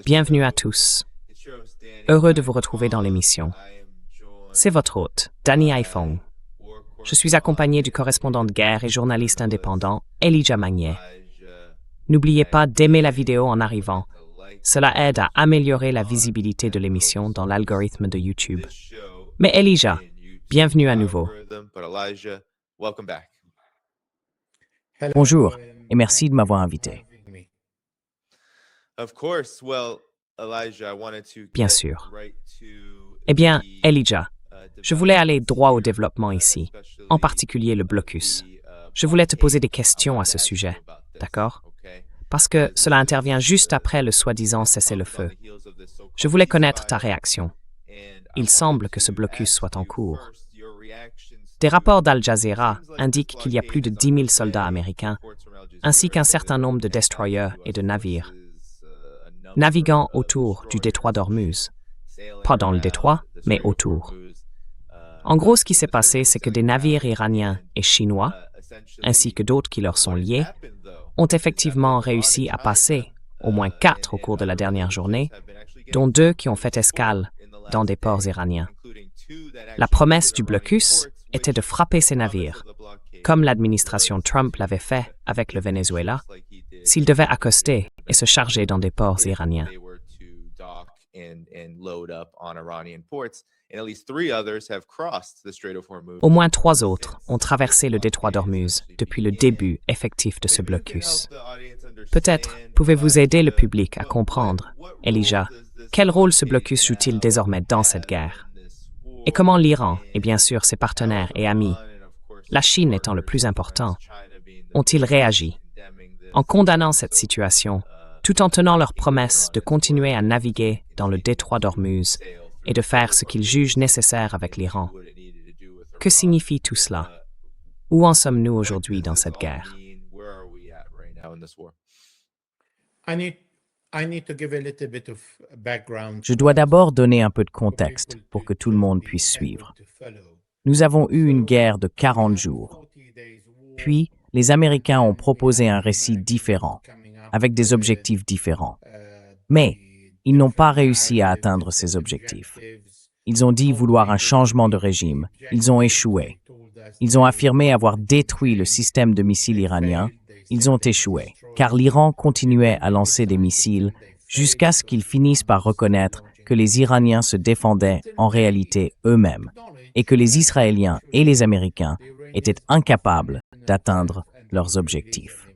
Bienvenue à tous. Heureux de vous retrouver dans l'émission. C'est votre hôte, Danny Haiphong. Je suis accompagné du correspondant de guerre et journaliste indépendant, Elijah Magnier. N'oubliez pas d'aimer la vidéo en arrivant. Cela aide à améliorer la visibilité de l'émission dans l'algorithme de YouTube. Mais Elijah, bienvenue à nouveau. Bonjour et merci de m'avoir invité. Bien sûr. Eh bien, Elijah, je voulais aller droit au développement ici, en particulier le blocus. Je voulais te poser des questions à ce sujet, d'accord? Parce que cela intervient juste après le soi-disant cessez-le-feu. Je voulais connaître ta réaction. Il semble que ce blocus soit en cours. Des rapports d'Al Jazeera indiquent qu'il y a plus de 10 000 soldats américains, ainsi qu'un certain nombre de destroyers et de navires, naviguant autour du détroit d'Ormuz. Pas dans le détroit, mais autour. En gros, ce qui s'est passé, c'est que des navires iraniens et chinois, ainsi que d'autres qui leur sont liés, ont effectivement réussi à passer, au moins 4 au cours de la dernière journée, dont 2 qui ont fait escale dans des ports iraniens. La promesse du blocus était de frapper ces navires, comme l'administration Trump l'avait fait avec le Venezuela, s'ils devaient accoster et se charger dans des ports iraniens. Au moins 3 autres ont traversé le détroit d'Ormuz depuis le début effectif de ce blocus. Peut-être pouvez-vous aider le public à comprendre, Elijah, quel rôle ce blocus joue-t-il désormais dans cette guerre? Et comment l'Iran, et bien sûr ses partenaires et amis, la Chine étant le plus important, ont-ils réagi en condamnant cette situation, tout en tenant leur promesse de continuer à naviguer dans le détroit d'Ormuz et de faire ce qu'ils jugent nécessaire avec l'Iran? Que signifie tout cela? Où en sommes-nous aujourd'hui dans cette guerre? Je dois d'abord donner un peu de contexte pour que tout le monde puisse suivre. Nous avons eu une guerre de 40 jours. Puis, les Américains ont proposé un récit différent, avec des objectifs différents. Mais, ils n'ont pas réussi à atteindre ces objectifs. Ils ont dit vouloir un changement de régime. Ils ont échoué. Ils ont affirmé avoir détruit le système de missiles iranien. Ils ont échoué, car l'Iran continuait à lancer des missiles jusqu'à ce qu'ils finissent par reconnaître que les Iraniens se défendaient en réalité eux-mêmes et que les Israéliens et les Américains étaient incapables d'atteindre leurs objectifs.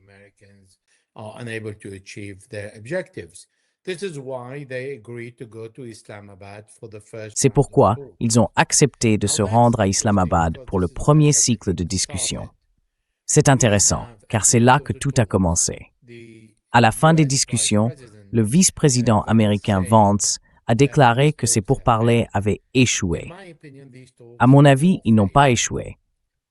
C'est pourquoi ils ont accepté de se rendre à Islamabad pour le premier cycle de discussion. C'est intéressant, car c'est là que tout a commencé. À la fin des discussions, le vice-président américain Vance a déclaré que ces pourparlers avaient échoué. À mon avis, ils n'ont pas échoué.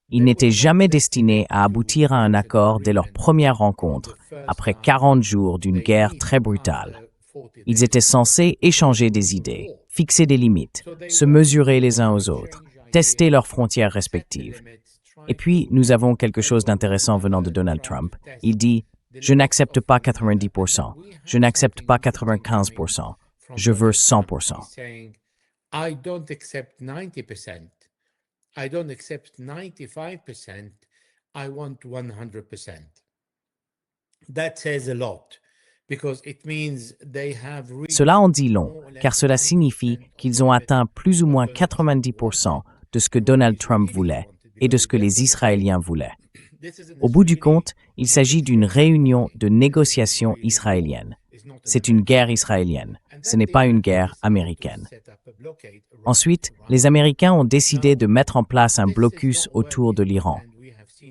Ils n'étaient jamais destinés à aboutir à un accord dès leur première rencontre, après 40 jours d'une guerre très brutale. Ils étaient censés échanger des idées, fixer des limites, se mesurer les uns aux autres, tester leurs frontières respectives. Et puis, nous avons quelque chose d'intéressant venant de Donald Trump. Il dit « Je n'accepte pas 90%, je n'accepte pas 95%, je veux 100%. » I don't accept 90%. I don't accept 95%. I want 100%. That says a lot because it means they have Cela en dit long, car cela signifie qu'ils ont atteint plus ou moins 90% de ce que Donald Trump voulait et de ce que les Israéliens voulaient. Au bout du compte, il s'agit d'une réunion de négociation israélienne. C'est une guerre israélienne, ce n'est pas une guerre américaine. Ensuite, les Américains ont décidé de mettre en place un blocus autour de l'Iran.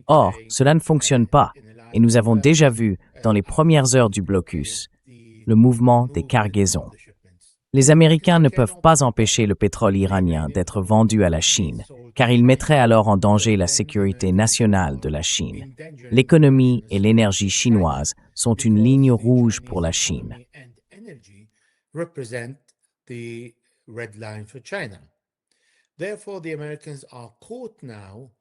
Or, cela ne fonctionne pas, et nous avons déjà vu, dans les premières heures du blocus, le mouvement des cargaisons. Les Américains ne peuvent pas empêcher le pétrole iranien d'être vendu à la Chine, car il mettrait alors en danger la sécurité nationale de la Chine. L'économie et l'énergie chinoises sont une ligne rouge pour la Chine. Red line for China. Therefore, the Americans are caught now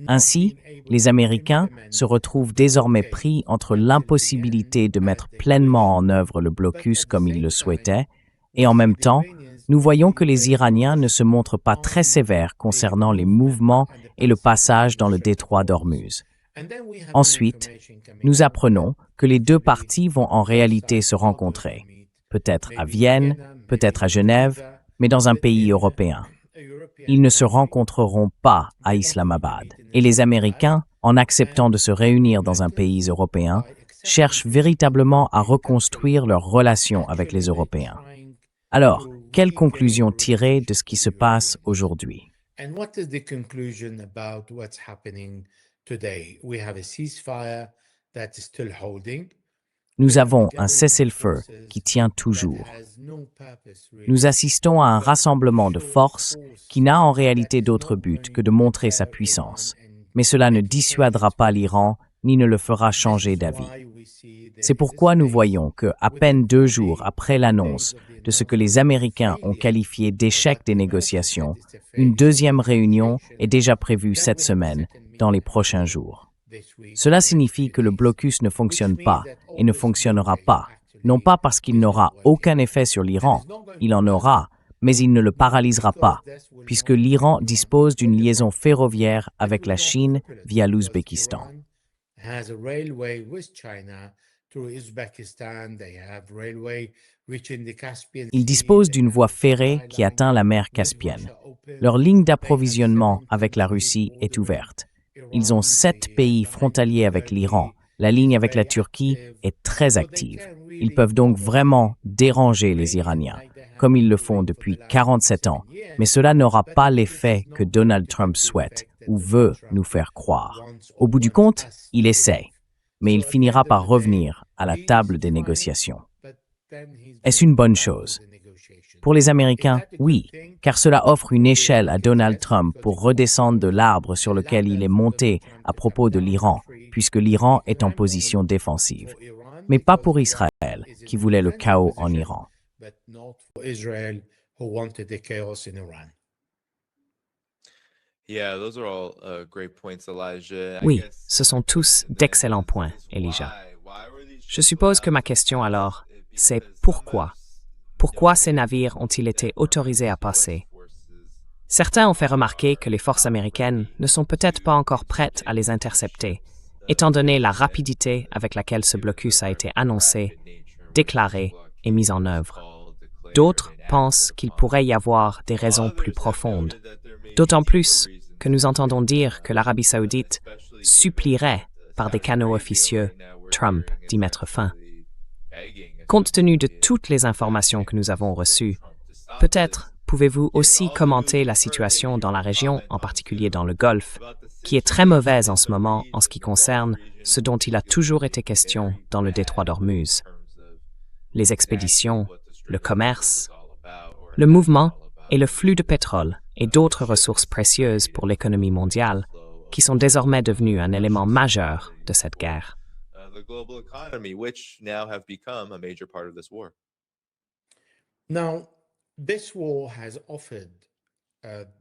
Ainsi, les Américains se retrouvent désormais pris entre l'impossibilité de mettre pleinement en œuvre le blocus comme ils le souhaitaient, et en même temps, nous voyons que les Iraniens ne se montrent pas très sévères concernant les mouvements et le passage dans le détroit d'Ormuz. Ensuite, nous apprenons que les deux parties vont en réalité se rencontrer, peut-être à Vienne, peut-être à Genève, mais dans un pays européen. Ils ne se rencontreront pas à Islamabad. Et les Américains, en acceptant de se réunir dans un pays européen, cherchent véritablement à reconstruire leurs relations avec les Européens. Alors, quelle conclusion tirer de ce qui se passe aujourd'hui? And what is the conclusion about what's happening today? We have a ceasefire that is still holding. Nous avons un cessez-le-feu qui tient toujours. Nous assistons à un rassemblement de forces qui n'a en réalité d'autre but que de montrer sa puissance. Mais cela ne dissuadera pas l'Iran ni ne le fera changer d'avis. C'est pourquoi nous voyons que, à peine 2 jours après l'annonce de ce que les Américains ont qualifié d'échec des négociations, une deuxième réunion est déjà prévue cette semaine, dans les prochains jours. Cela signifie que le blocus ne fonctionne pas et ne fonctionnera pas, non pas parce qu'il n'aura aucun effet sur l'Iran, il en aura, mais il ne le paralysera pas, puisque l'Iran dispose d'une liaison ferroviaire avec la Chine via l'Ouzbékistan. Ils disposent d'une voie ferrée qui atteint la mer Caspienne. Leur ligne d'approvisionnement avec la Russie est ouverte. Ils ont 7 pays frontaliers avec l'Iran. La ligne avec la Turquie est très active. Ils peuvent donc vraiment déranger les Iraniens, comme ils le font depuis 47 ans. Mais cela n'aura pas l'effet que Donald Trump souhaite ou veut nous faire croire. Au bout du compte, il essaie, mais il finira par revenir à la table des négociations. Est-ce une bonne chose? Pour les Américains, oui, car cela offre une échelle à Donald Trump pour redescendre de l'arbre sur lequel il est monté à propos de l'Iran, puisque l'Iran est en position défensive. Mais pas pour Israël, qui voulait le chaos en Iran. Oui, ce sont tous d'excellents points, Elijah. Je suppose que ma question alors, c'est pourquoi? Pourquoi ces navires ont-ils été autorisés à passer? Certains ont fait remarquer que les forces américaines ne sont peut-être pas encore prêtes à les intercepter, étant donné la rapidité avec laquelle ce blocus a été annoncé, déclaré et mis en œuvre. D'autres pensent qu'il pourrait y avoir des raisons plus profondes, d'autant plus que nous entendons dire que l'Arabie saoudite supplierait par des canaux officieux Trump d'y mettre fin. Compte tenu de toutes les informations que nous avons reçues, peut-être pouvez-vous aussi commenter la situation dans la région, en particulier dans le Golfe, qui est très mauvaise en ce moment en ce qui concerne ce dont il a toujours été question dans le détroit d'Ormuz. Les expéditions, le commerce, le mouvement et le flux de pétrole et d'autres ressources précieuses pour l'économie mondiale, qui sont désormais devenus un élément majeur de cette guerre. The global economy, which now have become a major part of this war. Now, this war has offered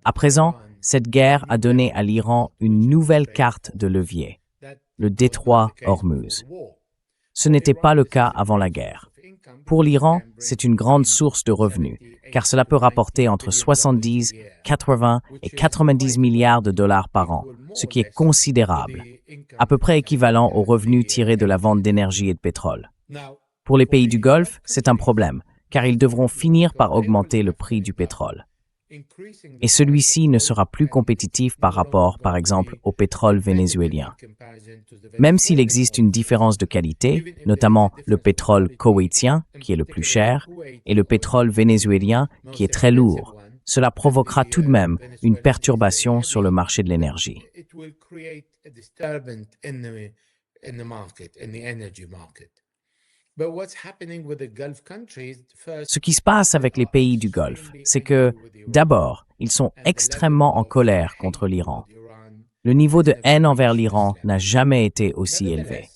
À présent, cette guerre a donné à l'Iran une nouvelle carte de levier, le détroit Ormuz. Ce n'était pas le cas avant la guerre. Pour l'Iran, c'est une grande source de revenus, car cela peut rapporter entre 70, 80 et 90 milliards de dollars par an, ce qui est considérable, à peu près équivalent aux revenus tirés de la vente d'énergie et de pétrole. Pour les pays du Golfe, c'est un problème, car ils devront finir par augmenter le prix du pétrole. Et celui-ci ne sera plus compétitif par rapport, par exemple, au pétrole vénézuélien. Même s'il existe une différence de qualité, notamment le pétrole koweïtien, qui est le plus cher, et le pétrole vénézuélien, qui est très lourd, cela provoquera tout de même une perturbation sur le marché de l'énergie. Ce qui se passe avec les pays du Golfe, c'est que, d'abord, ils sont extrêmement en colère contre l'Iran. Le niveau de haine envers l'Iran n'a jamais été aussi élevé.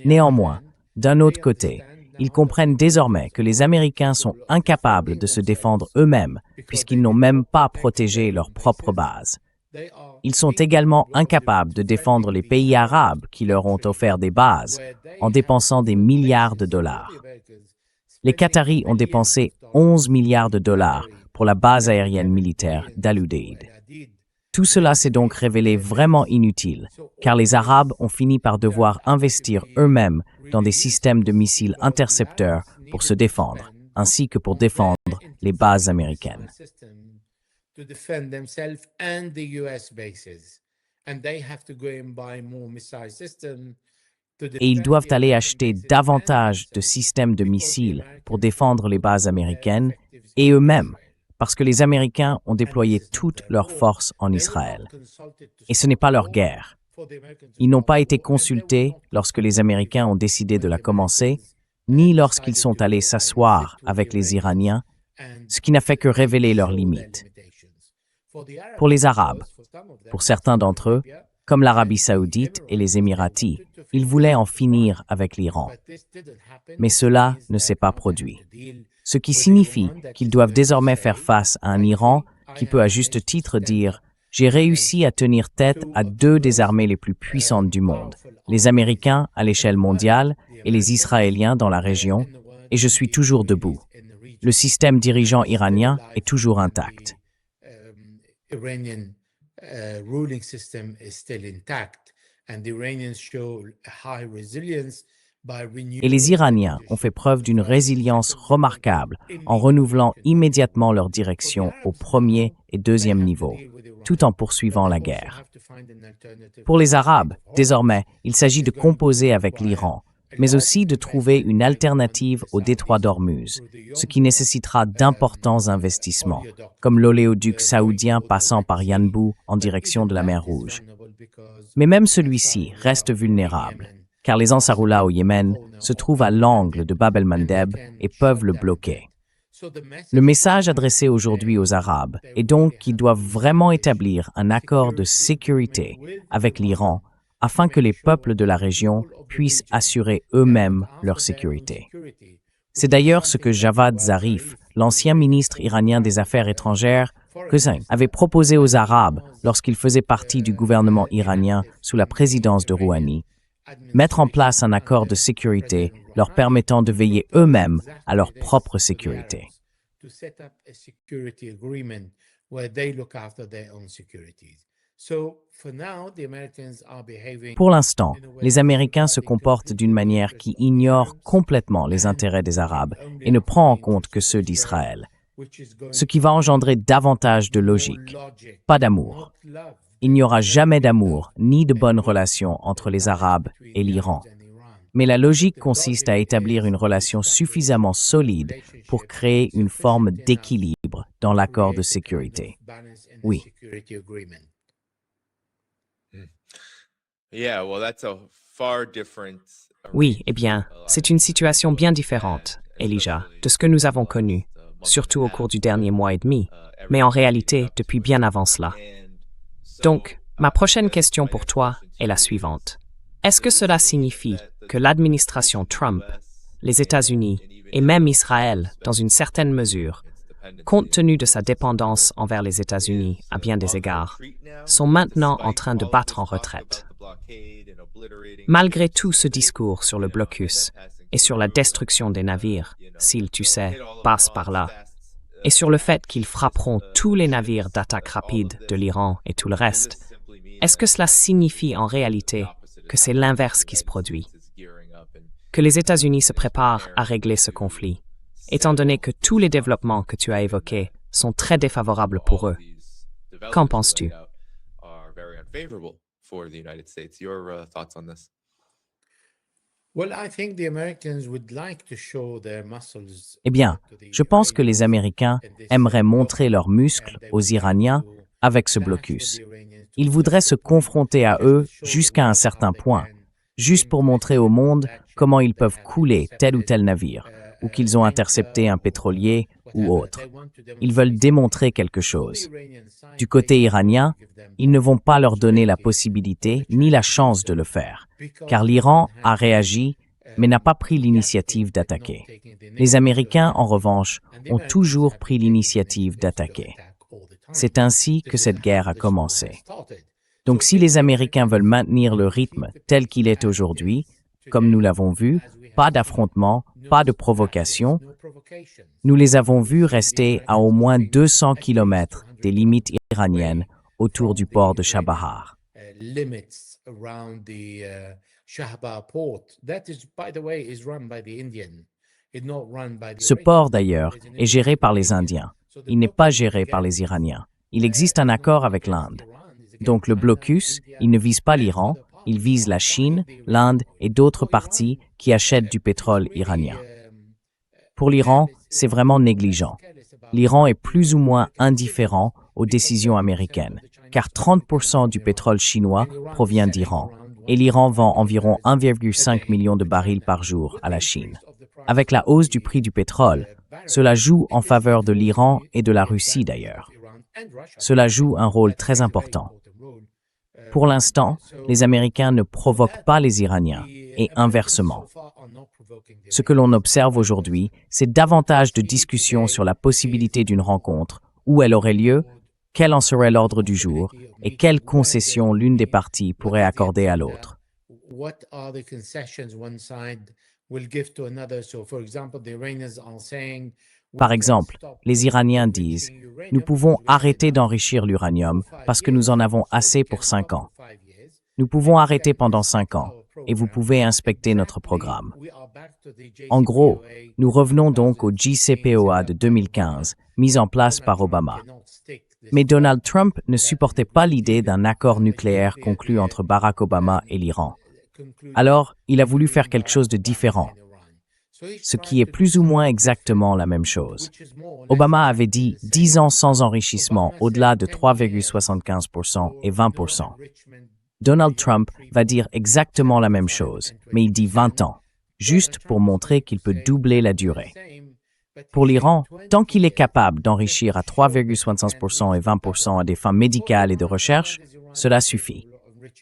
Néanmoins, d'un autre côté, ils comprennent désormais que les Américains sont incapables de se défendre eux-mêmes puisqu'ils n'ont même pas protégé leur propre base. Ils sont également incapables de défendre les pays arabes qui leur ont offert des bases en dépensant des milliards de dollars. Les Qataris ont dépensé 11 milliards de dollars pour la base aérienne militaire d'Al-Udeid. Tout cela s'est donc révélé vraiment inutile, car les Arabes ont fini par devoir investir eux-mêmes dans des systèmes de missiles intercepteurs pour se défendre, ainsi que pour défendre les bases américaines. To defend themselves and the US bases. And they have to go and buy more missile systems. Et ils doivent aller acheter davantage de systèmes de missiles pour défendre les bases américaines et eux-mêmes, parce que les Américains ont déployé toutes leurs forces en Israël. Et ce n'est pas leur guerre. Ils n'ont pas été consultés lorsque les Américains ont décidé de la commencer, ni lorsqu'ils sont allés s'asseoir avec les Iraniens, ce qui n'a fait que révéler leurs limites. Pour les Arabes, pour certains d'entre eux, comme l'Arabie saoudite et les Émiratis, ils voulaient en finir avec l'Iran. Mais cela ne s'est pas produit. Ce qui signifie qu'ils doivent désormais faire face à un Iran qui peut à juste titre dire « J'ai réussi à tenir tête à deux des armées les plus puissantes du monde, les Américains à l'échelle mondiale et les Israéliens dans la région, et je suis toujours debout. Le système dirigeant iranien est toujours intact. » Iranian ruling system is still intact, and the Iranians show a high resilience by renewing. Et les Iraniens ont fait preuve d'une résilience remarquable en renouvelant immédiatement leur direction au premier et deuxième niveau, tout en poursuivant la guerre. Pour les Arabes, désormais, il s'agit de composer avec l'Iran, mais aussi de trouver une alternative au détroit d'Ormuz, ce qui nécessitera d'importants investissements, comme l'oléoduc saoudien passant par Yanbu en direction de la mer Rouge. Mais même celui-ci reste vulnérable, car les Ansarullah au Yémen se trouvent à l'angle de Bab el-Mandeb et peuvent le bloquer. Le message adressé aujourd'hui aux Arabes est donc qu'ils doivent vraiment établir un accord de sécurité avec l'Iran afin que les peuples de la région puissent assurer eux-mêmes leur sécurité. C'est d'ailleurs ce que Javad Zarif, l'ancien ministre iranien des Affaires étrangères, avait proposé aux Arabes lorsqu'il faisait partie du gouvernement iranien sous la présidence de Rouhani, mettre en place un accord de sécurité leur permettant de veiller eux-mêmes à leur propre sécurité. Pour l'instant, les Américains se comportent d'une manière qui ignore complètement les intérêts des Arabes et ne prend en compte que ceux d'Israël, ce qui va engendrer davantage de logique, pas d'amour. Il n'y aura jamais d'amour ni de bonnes relations entre les Arabes et l'Iran. Mais la logique consiste à établir une relation suffisamment solide pour créer une forme d'équilibre dans l'accord de sécurité. Oui. Oui, eh bien, c'est une situation bien différente, Elijah, de ce que nous avons connu, surtout au cours du dernier mois et demi, mais en réalité depuis bien avant cela. Donc, ma prochaine question pour toi est la suivante. Est-ce que cela signifie que l'administration Trump, les États-Unis et même Israël, dans une certaine mesure, compte tenu de sa dépendance envers les États-Unis à bien des égards, sont maintenant en train de battre en retraite? Malgré tout ce discours sur le blocus et sur la destruction des navires, s'ils, tu sais, passent par là, et sur le fait qu'ils frapperont tous les navires d'attaque rapide de l'Iran et tout le reste, est-ce que cela signifie en réalité que c'est l'inverse qui se produit? Que les États-Unis se préparent à régler ce conflit, étant donné que tous les développements que tu as évoqués sont très défavorables pour eux? Qu'en penses-tu? Eh bien, je pense que les Américains aimeraient montrer leurs muscles aux Iraniens avec ce blocus. Ils voudraient se confronter à eux jusqu'à un certain point, juste pour montrer au monde comment ils peuvent couler tel ou tel navire, ou qu'ils ont intercepté un pétrolier ou autre. Ils veulent démontrer quelque chose. Du côté iranien, ils ne vont pas leur donner la possibilité ni la chance de le faire, car l'Iran a réagi, mais n'a pas pris l'initiative d'attaquer. Les Américains, en revanche, ont toujours pris l'initiative d'attaquer. C'est ainsi que cette guerre a commencé. Donc si les Américains veulent maintenir le rythme tel qu'il est aujourd'hui, comme nous l'avons vu, pas d'affrontement, pas de provocation, nous les avons vus rester à au moins 200 kilomètres des limites iraniennes autour du port de Chabahar. Ce port, d'ailleurs, est géré par les Indiens. Il n'est pas géré par les Iraniens. Il existe un accord avec l'Inde. Donc le blocus, il ne vise pas l'Iran, il vise la Chine, l'Inde et d'autres parties qui achètent du pétrole iranien. Pour l'Iran, c'est vraiment négligent. L'Iran est plus ou moins indifférent aux décisions américaines, car 30% du pétrole chinois provient d'Iran, et l'Iran vend environ 1,5 million de barils par jour à la Chine. Avec la hausse du prix du pétrole, cela joue en faveur de l'Iran et de la Russie d'ailleurs. Cela joue un rôle très important. Pour l'instant, les Américains ne provoquent pas les Iraniens, et inversement. Ce que l'on observe aujourd'hui, c'est davantage de discussions sur la possibilité d'une rencontre, où elle aurait lieu, quel en serait l'ordre du jour, et quelles concessions l'une des parties pourrait accorder à l'autre. Par exemple, les Iraniens disent « Nous pouvons arrêter d'enrichir l'uranium parce que nous en avons assez pour 5 ans. Nous pouvons arrêter pendant 5 ans et vous pouvez inspecter notre programme. » En gros, nous revenons donc au JCPOA de 2015, mis en place par Obama. Mais Donald Trump ne supportait pas l'idée d'un accord nucléaire conclu entre Barack Obama et l'Iran. Alors, il a voulu faire quelque chose de différent, ce qui est plus ou moins exactement la même chose. Obama avait dit 10 ans sans enrichissement au-delà de 3,75% et 20%. Donald Trump va dire exactement la même chose, mais il dit 20 ans, juste pour montrer qu'il peut doubler la durée. Pour l'Iran, tant qu'il est capable d'enrichir à 3,75% et 20% à des fins médicales et de recherche, cela suffit.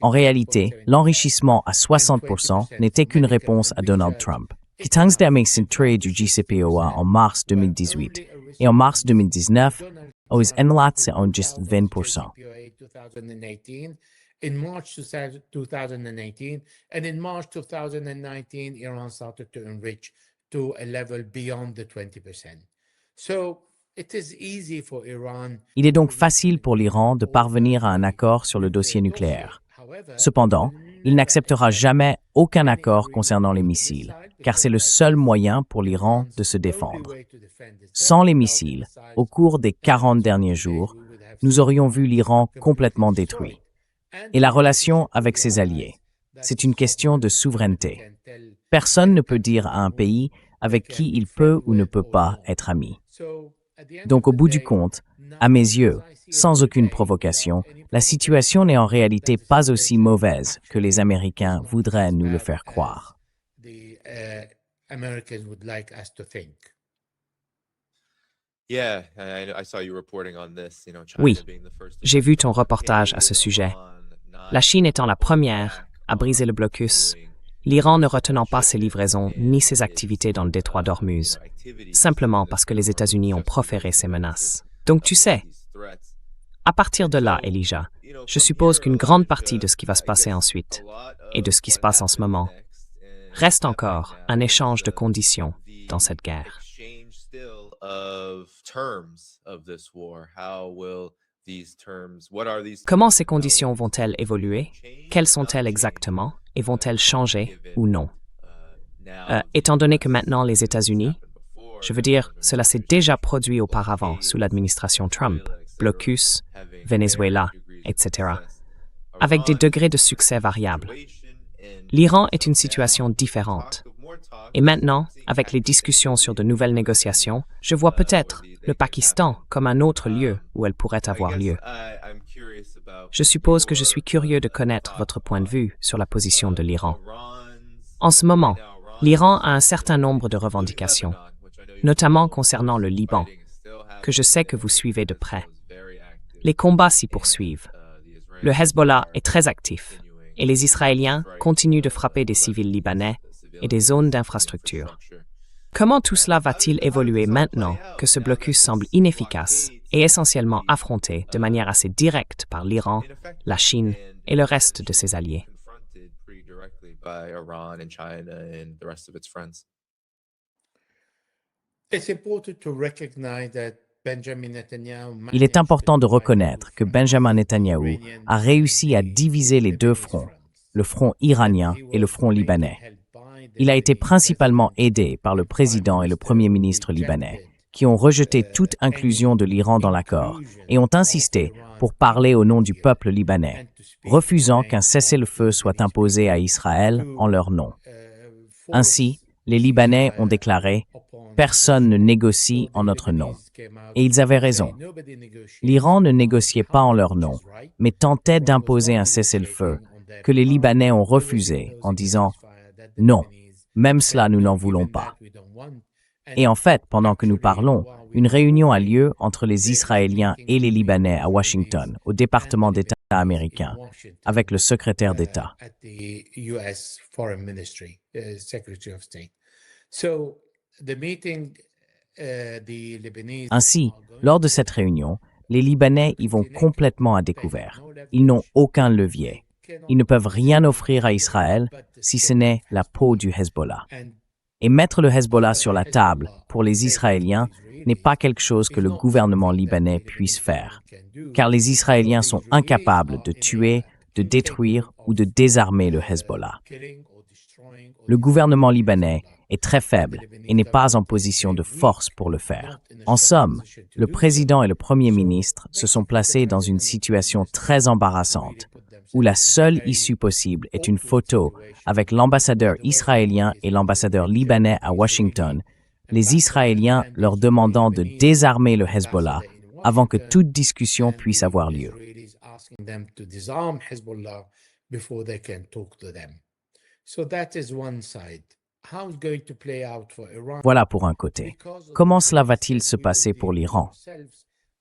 En réalité, l'enrichissement à 60% n'était qu'une réponse à Donald Trump, qui tangdamé centré du JCPOA en mars 2018 et en mars 2019, aux enlats en juste 20%. In March 2018 and in March 2019, Iran started to enrich to a level beyond the 20%. So it is easy for Iran. Il est donc facile pour l'Iran de parvenir à un accord sur le dossier nucléaire. Cependant, il n'acceptera jamais aucun accord concernant les missiles, car c'est le seul moyen pour l'Iran de se défendre. Sans les missiles, au cours des 40 derniers jours, nous aurions vu l'Iran complètement détruit. Et la relation avec ses alliés, c'est une question de souveraineté. Personne ne peut dire à un pays avec qui il peut ou ne peut pas être ami. Donc au bout du compte, à mes yeux, sans aucune provocation, la situation n'est en réalité pas aussi mauvaise que les Américains voudraient nous le faire croire. Oui, j'ai vu ton reportage à ce sujet. La Chine étant la première à briser le blocus, l'Iran ne retenant pas ses livraisons ni ses activités dans le détroit d'Ormuz, simplement parce que les États-Unis ont proféré ces menaces. Donc tu sais, à partir de là, Elijah, je suppose qu'une grande partie de ce qui va se passer ensuite, et de ce qui se passe en ce moment, reste encore un échange de conditions dans cette guerre. Comment ces conditions vont-elles évoluer? Quelles sont-elles exactement? Et vont-elles changer ou non? Étant donné que maintenant les États-Unis, je veux dire, cela s'est déjà produit auparavant sous l'administration Trump, blocus, Venezuela, etc., avec des degrés de succès variables. L'Iran est une situation différente. Et maintenant, avec les discussions sur de nouvelles négociations, je vois peut-être le Pakistan comme un autre lieu où elles pourraient avoir lieu. Je suppose que je suis curieux de connaître votre point de vue sur la position de l'Iran. En ce moment, l'Iran a un certain nombre de revendications, notamment concernant le Liban, que je sais que vous suivez de près. Les combats s'y poursuivent. Le Hezbollah est très actif, et les Israéliens continuent de frapper des civils libanais et des zones d'infrastructure. Comment tout cela va-t-il évoluer maintenant que ce blocus semble inefficace est essentiellement affronté de manière assez directe par l'Iran, la Chine et le reste de ses alliés. Il est important de reconnaître que Benjamin Netanyahou a réussi à diviser les deux fronts, le front iranien et le front libanais. Il a été principalement aidé par le président et le premier ministre libanais, qui ont rejeté toute inclusion de l'Iran dans l'accord et ont insisté pour parler au nom du peuple libanais, refusant qu'un cessez-le-feu soit imposé à Israël en leur nom. Ainsi, les Libanais ont déclaré « Personne ne négocie en notre nom ». Et ils avaient raison. L'Iran ne négociait pas en leur nom, mais tentait d'imposer un cessez-le-feu que les Libanais ont refusé en disant « Non, même cela nous n'en voulons pas ». Et en fait, pendant que nous parlons, une réunion a lieu entre les Israéliens et les Libanais à Washington, au département d'État américain, avec le secrétaire d'État. Ainsi, lors de cette réunion, les Libanais y vont complètement à découvert. Ils n'ont aucun levier. Ils ne peuvent rien offrir à Israël si ce n'est la peau du Hezbollah. Et mettre le Hezbollah sur la table pour les Israéliens n'est pas quelque chose que le gouvernement libanais puisse faire, car les Israéliens sont incapables de tuer, de détruire ou de désarmer le Hezbollah. Le gouvernement libanais est très faible et n'est pas en position de force pour le faire. En somme, le président et le premier ministre se sont placés dans une situation très embarrassante, où la seule issue possible est une photo avec l'ambassadeur israélien et l'ambassadeur libanais à Washington, les Israéliens leur demandant de désarmer le Hezbollah avant que toute discussion puisse avoir lieu. Voilà pour un côté. Comment cela va-t-il se passer pour l'Iran?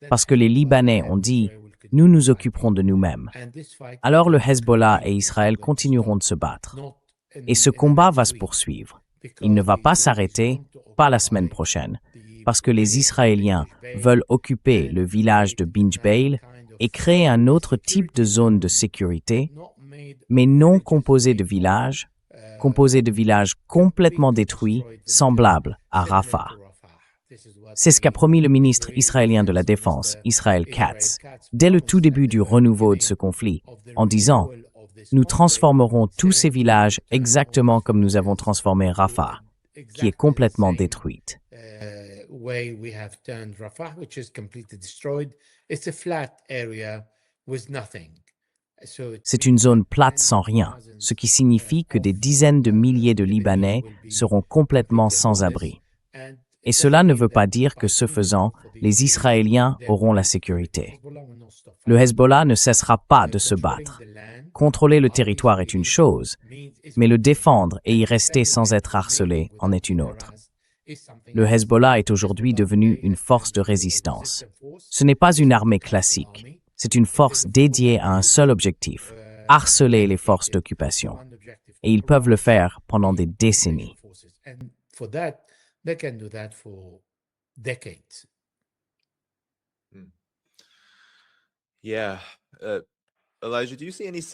Parce que les Libanais ont dit « Nous nous occuperons de nous-mêmes ». Alors le Hezbollah et Israël continueront de se battre. Et ce combat va se poursuivre. Il ne va pas s'arrêter, pas la semaine prochaine, parce que les Israéliens veulent occuper le village de Binjbeil et créer un autre type de zone de sécurité, mais non composé de villages complètement détruits, semblables à Rafah. C'est ce qu'a promis le ministre israélien de la Défense, Israel Katz, dès le tout début du renouveau de ce conflit, en disant « Nous transformerons tous ces villages exactement comme nous avons transformé Rafah, qui est complètement détruite. » C'est une zone plate sans rien, ce qui signifie que des dizaines de milliers de Libanais seront complètement sans abri. Et cela ne veut pas dire que, ce faisant, les Israéliens auront la sécurité. Le Hezbollah ne cessera pas de se battre. Contrôler le territoire est une chose, mais le défendre et y rester sans être harcelé en est une autre. Le Hezbollah est aujourd'hui devenu une force de résistance. Ce n'est pas une armée classique. C'est une force dédiée à un seul objectif, harceler les forces d'occupation. Et ils peuvent le faire pendant des décennies.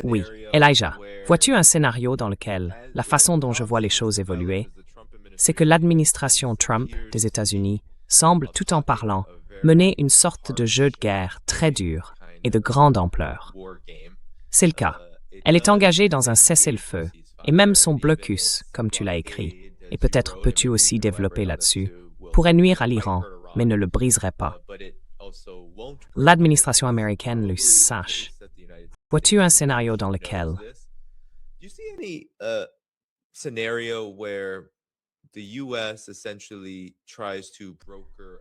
Oui, Elijah, vois-tu un scénario dans lequel la façon dont je vois les choses évoluer, c'est que l'administration Trump des États-Unis semble, tout en parlant, mener une sorte de jeu de guerre très dur et de grande ampleur. C'est le cas. Elle est engagée dans un cessez-le-feu, et même son blocus, comme tu l'as écrit, et peut-être peux-tu aussi développer là-dessus, pourrait nuire à l'Iran, mais ne le briserait pas. L'administration américaine le sache. Vois-tu un scénario dans lequel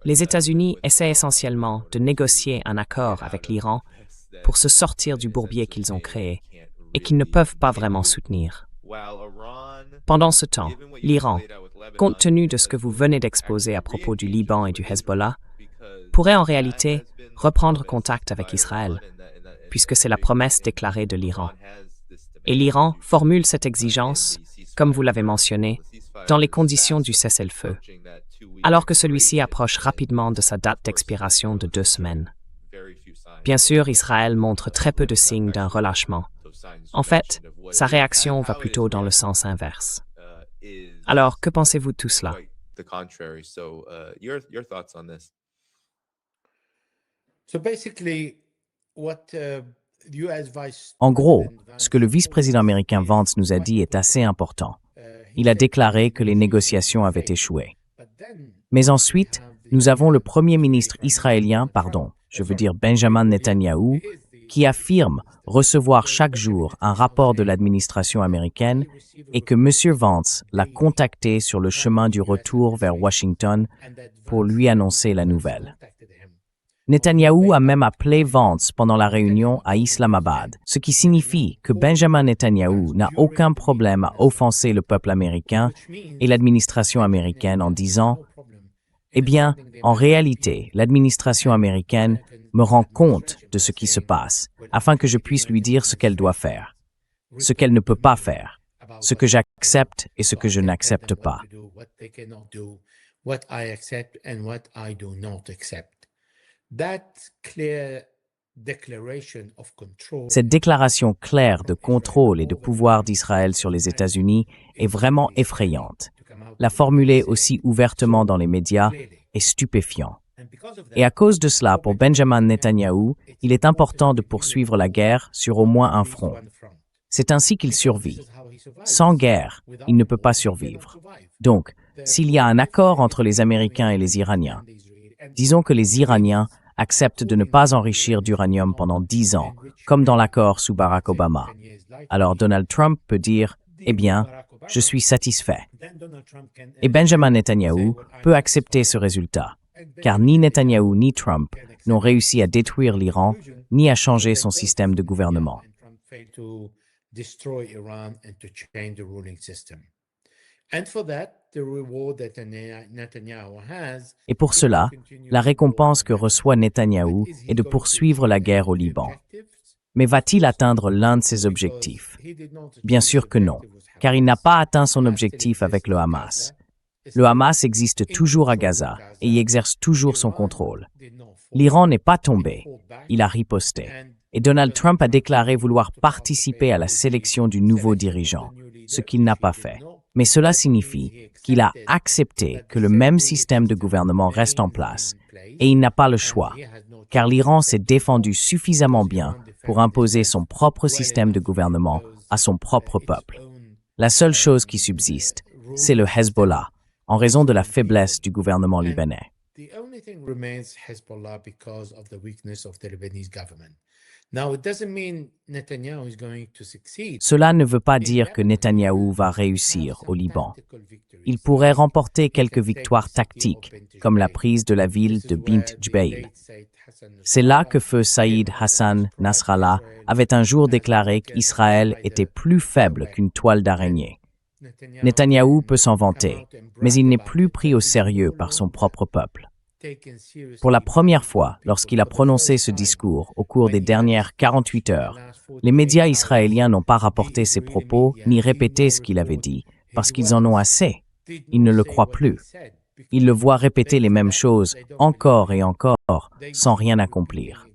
les États-Unis essaient essentiellement de négocier un accord avec l'Iran pour se sortir du bourbier qu'ils ont créé et qu'ils ne peuvent pas vraiment soutenir? Pendant ce temps, l'Iran, compte tenu de ce que vous venez d'exposer à propos du Liban et du Hezbollah, pourrait en réalité reprendre contact avec Israël, puisque c'est la promesse déclarée de l'Iran. Et l'Iran formule cette exigence, comme vous l'avez mentionné, dans les conditions du cessez-le-feu, alors que celui-ci approche rapidement de sa date d'expiration de 2 semaines. Bien sûr, Israël montre très peu de signes d'un relâchement. En fait, sa réaction va plutôt dans le sens inverse. Alors, que pensez-vous de tout cela? So basically, what US Vice En gros, President ce que le vice-président américain Vance nous a dit est assez important. Il a déclaré que les négociations avaient échoué. Mais ensuite, nous avons le premier ministre israélien, Benjamin Netanyahou, qui affirme recevoir chaque jour un rapport de l'administration américaine et que M. Vance l'a contacté sur le chemin du retour vers Washington pour lui annoncer la nouvelle. Netanyahou a même appelé Vance pendant la réunion à Islamabad, ce qui signifie que Benjamin Netanyahou n'a aucun problème à offenser le peuple américain et l'administration américaine en disant « Eh bien, en réalité, l'administration américaine me rend compte de ce qui se passe, afin que je puisse lui dire ce qu'elle doit faire, ce qu'elle ne peut pas faire, ce que j'accepte et ce que je n'accepte pas. » Cette déclaration claire de contrôle et de pouvoir d'Israël sur les États-Unis est vraiment effrayante. La formuler aussi ouvertement dans les médias est stupéfiant. Et à cause de cela, pour Benjamin Netanyahou, il est important de poursuivre la guerre sur au moins un front. C'est ainsi qu'il survit. Sans guerre, il ne peut pas survivre. Donc, s'il y a un accord entre les Américains et les Iraniens, disons que les Iraniens acceptent de ne pas enrichir d'uranium pendant 10 ans, comme dans l'accord sous Barack Obama. Alors Donald Trump peut dire « Eh bien, je suis satisfait ». Et Benjamin Netanyahou peut accepter ce résultat, car ni Netanyahou ni Trump n'ont réussi à détruire l'Iran ni à changer son système de gouvernement. Et pour cela, la récompense que reçoit Netanyahou est de poursuivre la guerre au Liban. Mais va-t-il atteindre l'un de ses objectifs? Bien sûr que non, car il n'a pas atteint son objectif avec le Hamas. Le Hamas existe toujours à Gaza et y exerce toujours son contrôle. L'Iran n'est pas tombé, il a riposté. Et Donald Trump a déclaré vouloir participer à la sélection du nouveau dirigeant, ce qu'il n'a pas fait. Mais cela signifie qu'il a accepté que le même système de gouvernement reste en place, et il n'a pas le choix, car l'Iran s'est défendu suffisamment bien pour imposer son propre système de gouvernement à son propre peuple. La seule chose qui subsiste, c'est le Hezbollah, en raison de la faiblesse du gouvernement libanais. Cela ne veut pas dire que Netanyahou va réussir au Liban. Il pourrait remporter quelques victoires tactiques, comme la prise de la ville de Bint Jbeil. C'est là que feu Saïd Hassan Nasrallah avait un jour déclaré qu'Israël était plus faible qu'une toile d'araignée. Netanyahou peut s'en vanter, mais il n'est plus pris au sérieux par son propre peuple. Pour la première fois, lorsqu'il a prononcé ce discours au cours des dernières 48 heures, les médias israéliens n'ont pas rapporté ses propos ni répété ce qu'il avait dit, parce qu'ils en ont assez. Ils ne le croient plus. Ils le voient répéter les mêmes choses encore et encore, sans rien accomplir.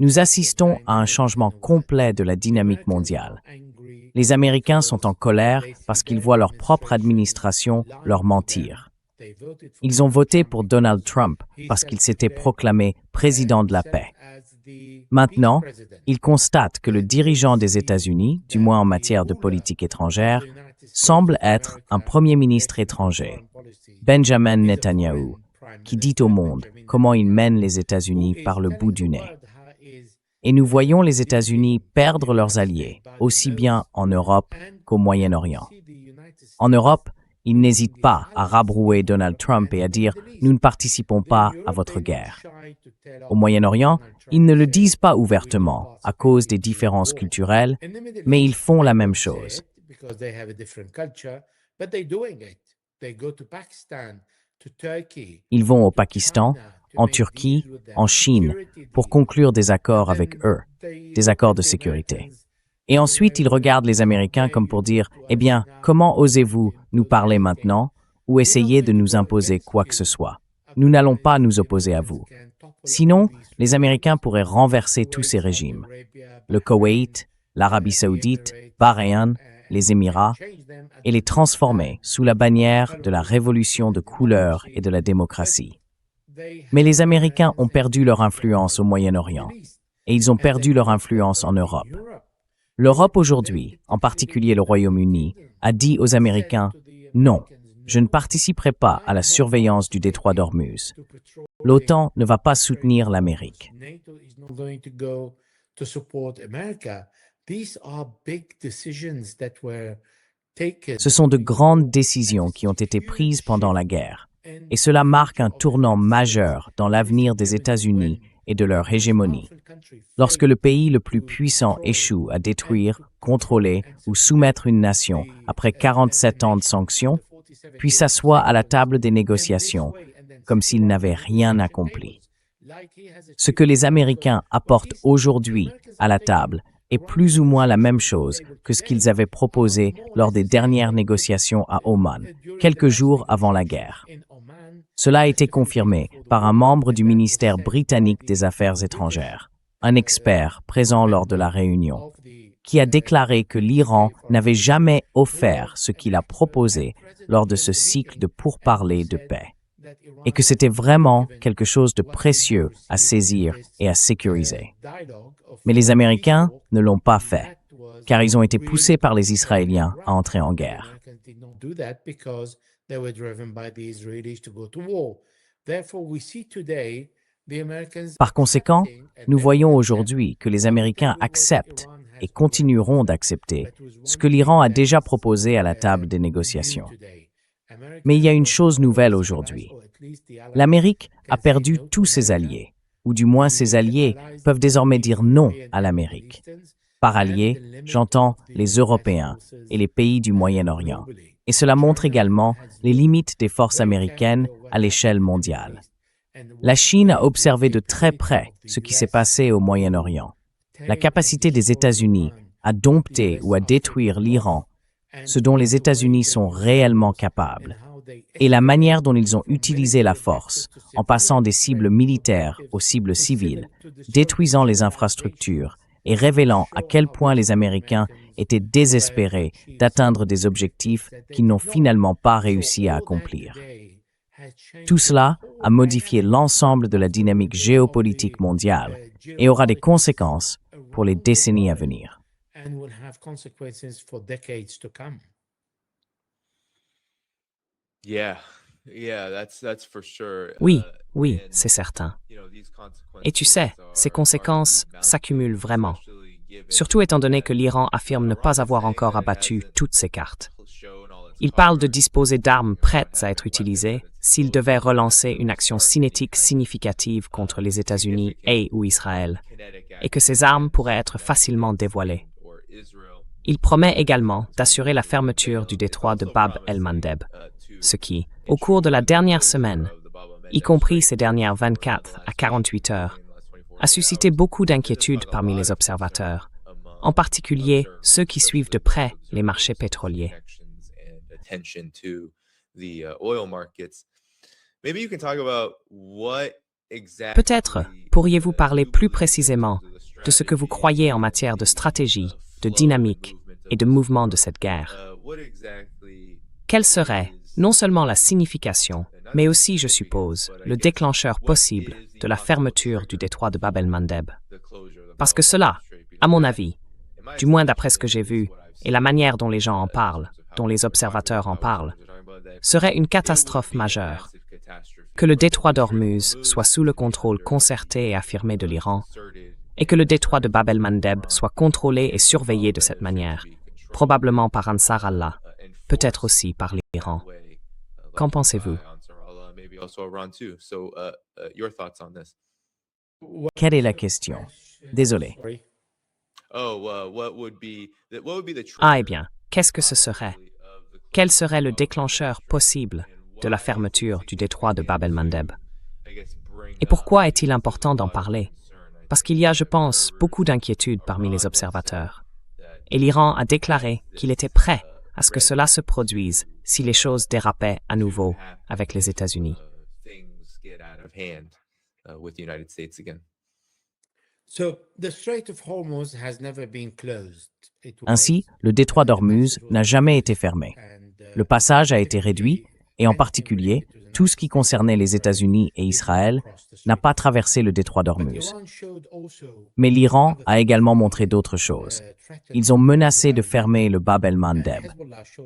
Nous assistons à un changement complet de la dynamique mondiale. Les Américains sont en colère parce qu'ils voient leur propre administration leur mentir. Ils ont voté pour Donald Trump parce qu'il s'était proclamé président de la paix. Maintenant, ils constatent que le dirigeant des États-Unis, du moins en matière de politique étrangère, semble être un premier ministre étranger, Benjamin Netanyahou, qui dit au monde comment il mène les États-Unis par le bout du nez. Et nous voyons les États-Unis perdre leurs alliés, aussi bien en Europe qu'au Moyen-Orient. En Europe, ils n'hésitent pas à rabrouer Donald Trump et à dire « Nous ne participons pas à votre guerre ». Au Moyen-Orient, ils ne le disent pas ouvertement à cause des différences culturelles, mais ils font la même chose. Ils vont au Pakistan, en Turquie, en Chine, pour conclure des accords avec eux, des accords de sécurité. Et ensuite, ils regardent les Américains comme pour dire « Eh bien, comment osez-vous nous parler maintenant ou essayer de nous imposer quoi que ce soit? Nous n'allons pas nous opposer à vous. » Sinon, les Américains pourraient renverser tous ces régimes. Le Koweït, l'Arabie saoudite, Bahreïn, les Émirats, et les transformer sous la bannière de la révolution de couleur et de la démocratie. Mais les Américains ont perdu leur influence au Moyen-Orient, et ils ont perdu leur influence en Europe. L'Europe aujourd'hui, en particulier le Royaume-Uni, a dit aux Américains « Non, je ne participerai pas à la surveillance du détroit d'Ormuz. L'OTAN ne va pas soutenir l'Amérique. » Ce sont de grandes décisions qui ont été prises pendant la guerre, et cela marque un tournant majeur dans l'avenir des États-Unis et de leur hégémonie. Lorsque le pays le plus puissant échoue à détruire, contrôler ou soumettre une nation après 47 ans de sanctions, puis s'assoit à la table des négociations, comme s'il n'avait rien accompli. Ce que les Américains apportent aujourd'hui à la table est plus ou moins la même chose que ce qu'ils avaient proposé lors des dernières négociations à Oman, quelques jours avant la guerre. Cela a été confirmé par un membre du ministère britannique des Affaires étrangères, un expert présent lors de la réunion, qui a déclaré que l'Iran n'avait jamais offert ce qu'il a proposé lors de ce cycle de pourparlers de paix, et que c'était vraiment quelque chose de précieux à saisir et à sécuriser. Mais les Américains ne l'ont pas fait, car ils ont été poussés par les Israéliens à entrer en guerre. Par conséquent, nous voyons aujourd'hui que les Américains acceptent et continueront d'accepter ce que l'Iran a déjà proposé à la table des négociations. Mais il y a une chose nouvelle aujourd'hui. L'Amérique a perdu tous ses alliés, ou du moins ses alliés peuvent désormais dire non à l'Amérique. Par alliés, j'entends les Européens et les pays du Moyen-Orient. Et cela montre également les limites des forces américaines à l'échelle mondiale. La Chine a observé de très près ce qui s'est passé au Moyen-Orient. La capacité des États-Unis à dompter ou à détruire l'Iran, ce dont les États-Unis sont réellement capables, et la manière dont ils ont utilisé la force, en passant des cibles militaires aux cibles civiles, détruisant les infrastructures et révélant à quel point les Américains étaient désespérés d'atteindre des objectifs qu'ils n'ont finalement pas réussi à accomplir. Tout cela a modifié l'ensemble de la dynamique géopolitique mondiale et aura des conséquences pour les décennies à venir. Oui, oui, c'est certain. Et tu sais, ces conséquences s'accumulent vraiment, surtout étant donné que l'Iran affirme ne pas avoir encore abattu toutes ses cartes. Il parle de disposer d'armes prêtes à être utilisées s'il devait relancer une action cinétique significative contre les États-Unis et ou Israël, et que ces armes pourraient être facilement dévoilées. Il promet également d'assurer la fermeture du détroit de Bab el-Mandeb, ce qui, au cours de la dernière semaine, y compris ces dernières 24 à 48 heures, a suscité beaucoup d'inquiétudes parmi les observateurs, en particulier ceux qui suivent de près les marchés pétroliers. Peut-être pourriez-vous parler plus précisément de ce que vous croyez en matière de stratégie, de dynamique et de mouvement de cette guerre. Quelle serait non seulement la signification, mais aussi, je suppose, le déclencheur possible de la fermeture du détroit de Bab el-Mandeb? Parce que cela, à mon avis, du moins d'après ce que j'ai vu, et la manière dont les gens en parlent, dont les observateurs en parlent, serait une catastrophe majeure. Que le détroit d'Ormuz soit sous le contrôle concerté et affirmé de l'Iran, et que le détroit de Bab el-Mandeb soit contrôlé et surveillé de cette manière, probablement par Ansar Allah, peut-être aussi par l'Iran. Qu'en pensez-vous? Quelle est la question? Désolé. Ah, eh bien, qu'est-ce que ce serait? Quel serait le déclencheur possible de la fermeture du détroit de Bab el-Mandeb? Et pourquoi est-il important d'en parler? Parce qu'il y a, je pense, beaucoup d'inquiétudes parmi les observateurs. Et l'Iran a déclaré qu'il était prêt à ce que cela se produise si les choses dérapaient à nouveau avec les États-Unis. Ainsi, le détroit d'Ormuz n'a jamais été fermé. Le passage a été réduit et en particulier, tout ce qui concernait les États-Unis et Israël n'a pas traversé le détroit d'Ormuz. Mais l'Iran a également montré d'autres choses. Ils ont menacé de fermer le Bab el-Mandeb.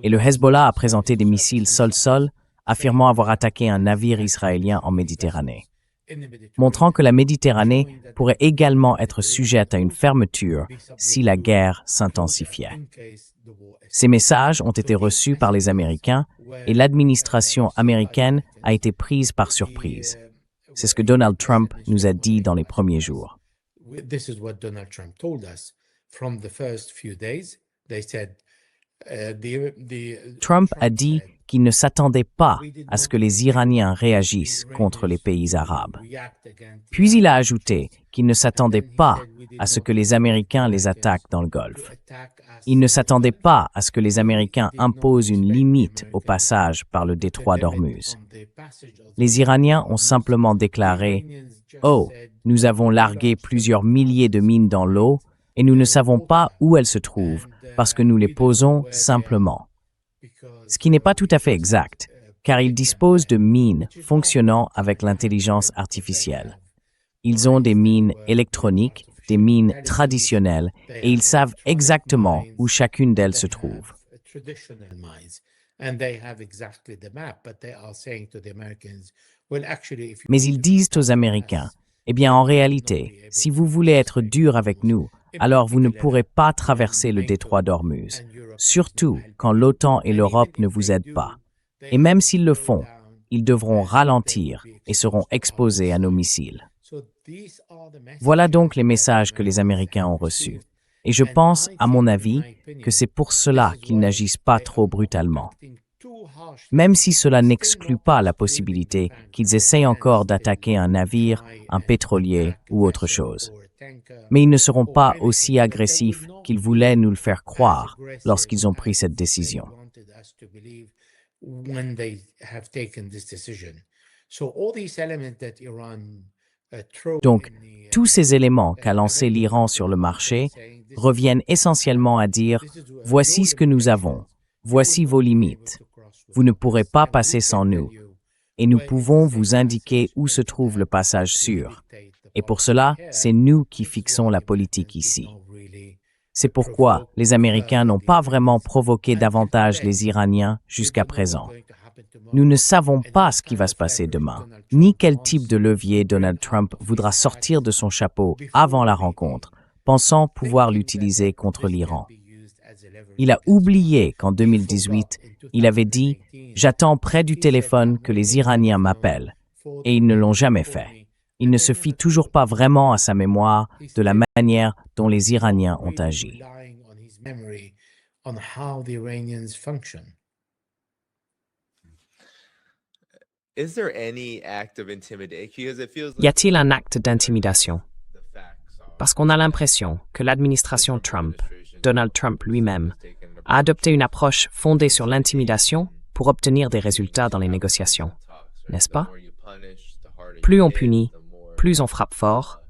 Et le Hezbollah a présenté des missiles sol-sol, affirmant avoir attaqué un navire israélien en Méditerranée, montrant que la Méditerranée pourrait également être sujette à une fermeture si la guerre s'intensifiait. Ces messages ont été reçus par les Américains et l'administration américaine a été prise par surprise. C'est ce que Donald Trump nous a dit dans les premiers jours. Trump a dit qu'il ne s'attendait pas à ce que les Iraniens réagissent contre les pays arabes. Puis il a ajouté qu'il ne s'attendait pas à ce que les Américains les attaquent dans le Golfe. Il ne s'attendait pas à ce que les Américains imposent une limite au passage par le détroit d'Ormuz. Les Iraniens ont simplement déclaré « Oh, nous avons largué plusieurs milliers de mines dans l'eau et nous ne savons pas où elles se trouvent parce que nous les posons simplement. » Ce qui n'est pas tout à fait exact, car ils disposent de mines fonctionnant avec l'intelligence artificielle. Ils ont des mines électroniques, des mines traditionnelles, et ils savent exactement où chacune d'elles se trouve. Mais ils disent aux Américains, « Eh bien, en réalité, si vous voulez être dur avec nous, alors vous ne pourrez pas traverser le détroit d'Ormuz, surtout quand l'OTAN et l'Europe ne vous aident pas. Et même s'ils le font, ils devront ralentir et seront exposés à nos missiles. » Voilà donc les messages que les Américains ont reçus. Et je pense, à mon avis, que c'est pour cela qu'ils n'agissent pas trop brutalement. Même si cela n'exclut pas la possibilité qu'ils essayent encore d'attaquer un navire, un pétrolier ou autre chose. Mais ils ne seront pas aussi agressifs qu'ils voulaient nous le faire croire lorsqu'ils ont pris cette décision. Donc, tous ces éléments qu'a lancé l'Iran sur le marché reviennent essentiellement à dire « Voici ce que nous avons, voici vos limites. Vous ne pourrez pas passer sans nous, et nous pouvons vous indiquer où se trouve le passage sûr. Et pour cela, c'est nous qui fixons la politique ici. » C'est pourquoi les Américains n'ont pas vraiment provoqué davantage les Iraniens jusqu'à présent. Nous ne savons pas ce qui va se passer demain, ni quel type de levier Donald Trump voudra sortir de son chapeau avant la rencontre, pensant pouvoir l'utiliser contre l'Iran. Il a oublié qu'en 2018, il avait dit « J'attends près du téléphone que les Iraniens m'appellent », et ils ne l'ont jamais fait. Il ne se fie toujours pas vraiment à sa mémoire de la manière dont les Iraniens ont agi. Y a-t-il un acte d'intimidation? Parce qu'on a l'impression que l'administration Trump, Donald Trump lui-même, a adopté une approche fondée sur l'intimidation pour obtenir des résultats dans les négociations, n'est-ce pas? Plus on punit, plus on frappe fort,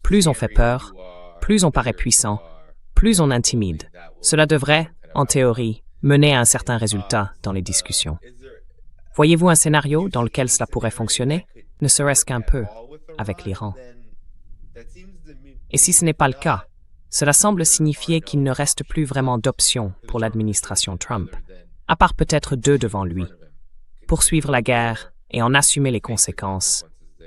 plus on fait peur, plus on paraît puissant, plus on intimide. Cela devrait, en théorie, mener à un certain résultat dans les discussions. Voyez-vous un scénario dans lequel cela pourrait fonctionner, ne serait-ce qu'un peu, avec l'Iran? Et si ce n'est pas le cas, cela semble signifier qu'il ne reste plus vraiment d'options pour l'administration Trump, à part peut-être deux devant lui. Poursuivre la guerre et en assumer les conséquences,